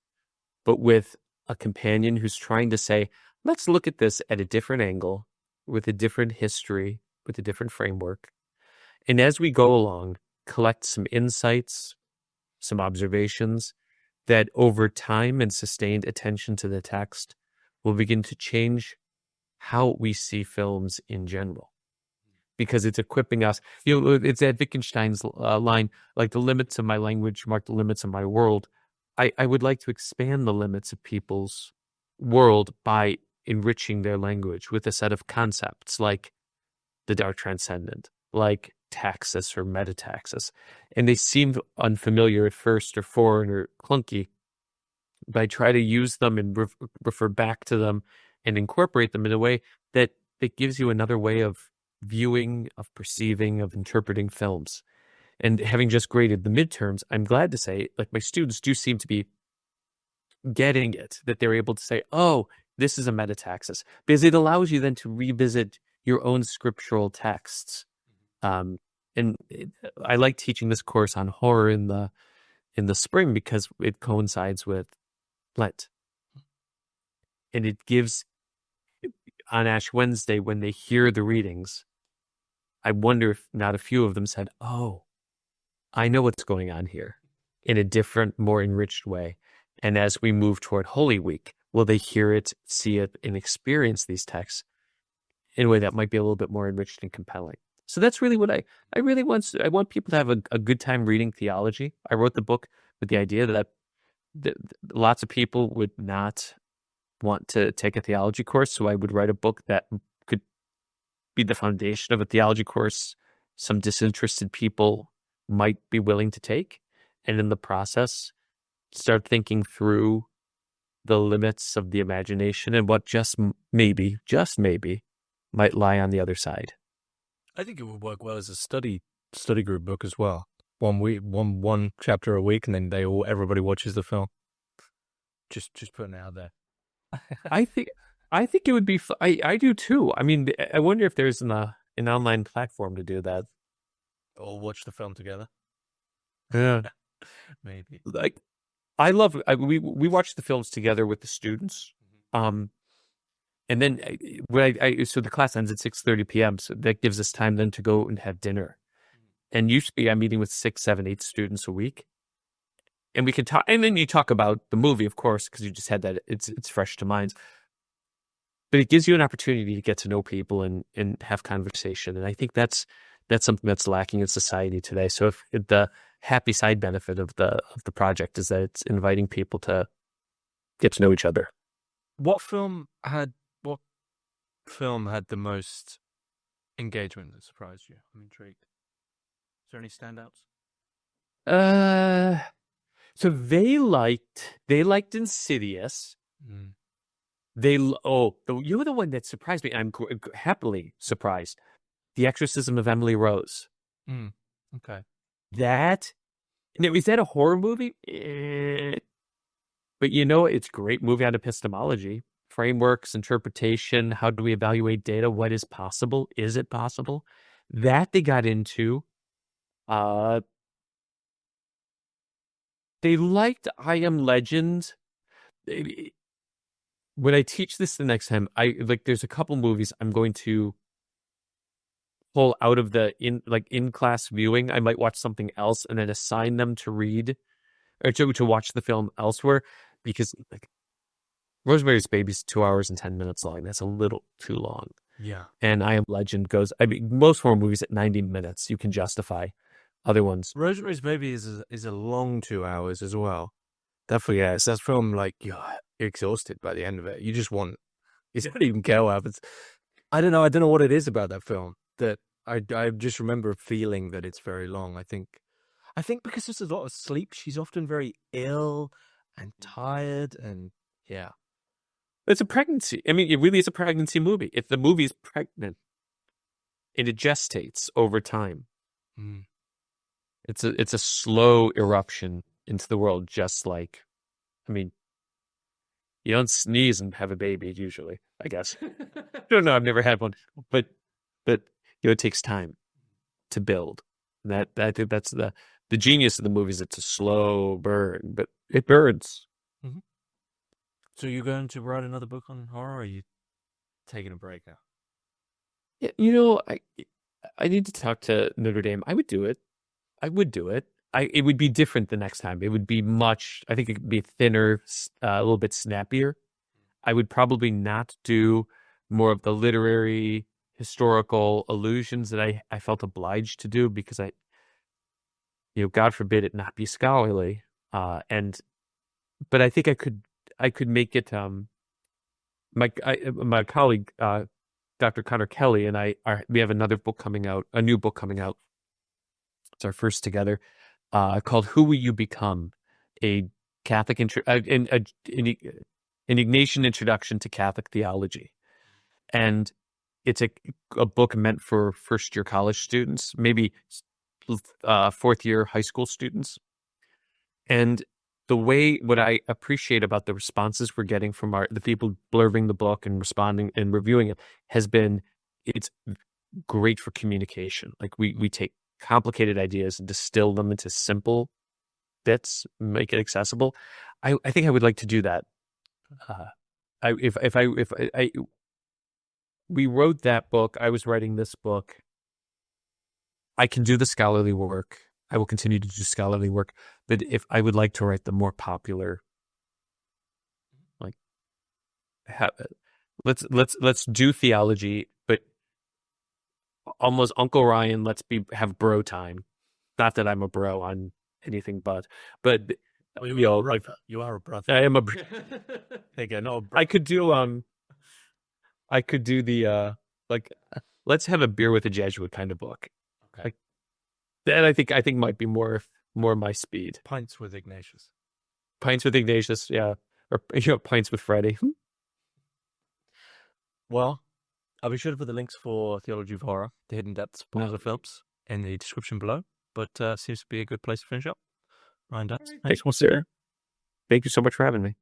Speaker 2: but with a companion who's trying to say, let's look at this at a different angle, with a different history, with a different framework. And as we go along, collect some insights, some observations that over time and sustained attention to the text will begin to change how we see films in general. Because it's equipping us, it's at Wittgenstein's line, like the limits of my language mark the limits of my world. I would like to expand the limits of people's world by enriching their language with a set of concepts like the dark transcendent, like taxis or metataxis. And they seem unfamiliar at first or foreign or clunky, but I try to use them and refer back to them and incorporate them in a way that gives you another way of viewing, of perceiving, of interpreting films. And having just graded the midterms, I'm glad to say, like, my students do seem to be getting it, that they're able to say, oh, this is a metastasis, because it allows you then to revisit your own scriptural texts. I like teaching this course on horror in the spring because it coincides with Lent. And it gives, on Ash Wednesday, when they hear the readings, I wonder if not a few of them said, oh, I know what's going on here, in a different, more enriched way. And as we move toward Holy Week, will they hear it, see it, and experience these texts in a way that might be a little bit more enriched and compelling? So that's really what I really want. I want people to have a good time reading theology. I wrote the book with the idea that lots of people would not want to take a theology course, so I would write a book that could be the foundation of a theology course some disinterested people might be willing to take, and in the process start thinking through the limits of the imagination and what just maybe might lie on the other side.
Speaker 1: I think it would work well as a study group book as well. 1 week, one chapter a week, and then everybody watches the film. Just putting it out there.
Speaker 2: I think it would be. I do too. I mean, I wonder if there's an online platform to do that.
Speaker 1: Or watch the film together.
Speaker 2: Yeah,
Speaker 1: maybe.
Speaker 2: Like, I love. We watch the films together with the students. And then so the class ends at 6:30 p.m. So that gives us time then to go and have dinner. And usually I'm meeting with 6, 7, 8 students a week. And we can talk, and then you talk about the movie, of course, because you just had that. It's fresh to minds. But it gives you an opportunity to get to know people and have conversation. And I think that's something that's lacking in society today. So if the happy side benefit of the project is that it's inviting people to get to know each other.
Speaker 1: What film had the most engagement that surprised you? I'm intrigued. Is there any standouts?
Speaker 2: So they liked Insidious.
Speaker 1: Mm.
Speaker 2: You were the one that surprised me. I'm happily surprised. The Exorcism of Emily Rose.
Speaker 1: Okay.
Speaker 2: Is that a horror movie? But it's a great movie on epistemology, frameworks, interpretation. How do we evaluate data? What is possible? Is it possible? That they got into. They liked I Am Legend. When I teach this the next time, there's a couple movies I'm going to pull out of the in-class viewing. I might watch something else and then assign them to read or to watch the film elsewhere, because Rosemary's Baby's 2 hours and 10 minutes long. That's a little too long.
Speaker 1: Yeah.
Speaker 2: And I Am Legend goes, most horror movies at 90 minutes, you can justify. Other ones.
Speaker 1: Rosemary's Baby is a long 2 hours as well. Definitely, yeah. It's that film, you're exhausted by the end of it. You don't even care what happens. I don't know what it is about that film that I just remember feeling that it's very long. I think because there's a lot of sleep, she's often very ill and tired, and yeah.
Speaker 2: It's a pregnancy. I mean, it really is a pregnancy movie. If the movie is pregnant, it gestates over time.
Speaker 1: Mm.
Speaker 2: It's a slow eruption into the world, just like, you don't sneeze and have a baby usually, I guess. I don't know, I've never had one, but it takes time to build. I think that's the genius of the movies. It's a slow burn, but it burns.
Speaker 1: Mm-hmm. So you're going to write another book on horror, or are you taking a break now?
Speaker 2: Yeah, I need to talk to Notre Dame. I would do it. It would be different the next time. It would be I think it could be thinner, a little bit snappier. I would probably not do more of the literary, historical allusions that I felt obliged to do, because God forbid it not be scholarly. But I think I could make it. My colleague, Dr. Connor Kelly, and we have a new book coming out. It's our first together, called "Who Will You Become?" A Catholic an Ignatian introduction to Catholic theology. And it's a book meant for first-year college students, maybe fourth-year high school students. And what I appreciate about the responses we're getting from the people blurbing the book and responding and reviewing it has been, it's great for communication. Like we take complicated ideas and distill them into simple bits, make it accessible. I think I would like to do that. We wrote that book, I was writing this book. I can do the scholarly work. I will continue to do scholarly work, but if I would like to write the more popular, like, let's do theology, but almost Uncle Ryan. Let's have bro time. Not that I'm a bro on anything, but
Speaker 1: you are a brother. You are a brother.
Speaker 2: I am a.
Speaker 1: Again, no.
Speaker 2: I could do the let's have a beer with a Jesuit kind of book.
Speaker 1: Okay.
Speaker 2: Like, that I think might be more my speed.
Speaker 1: Pints with Ignatius.
Speaker 2: Yeah, or pints with Freddie.
Speaker 1: Well, I'll be sure to put the links for Theology of Horror, The Hidden Depths, popular films, in the description below. But seems to be a good place to finish up. Ryan Dutz,
Speaker 2: Thanks, sir. Thank you so much for having me.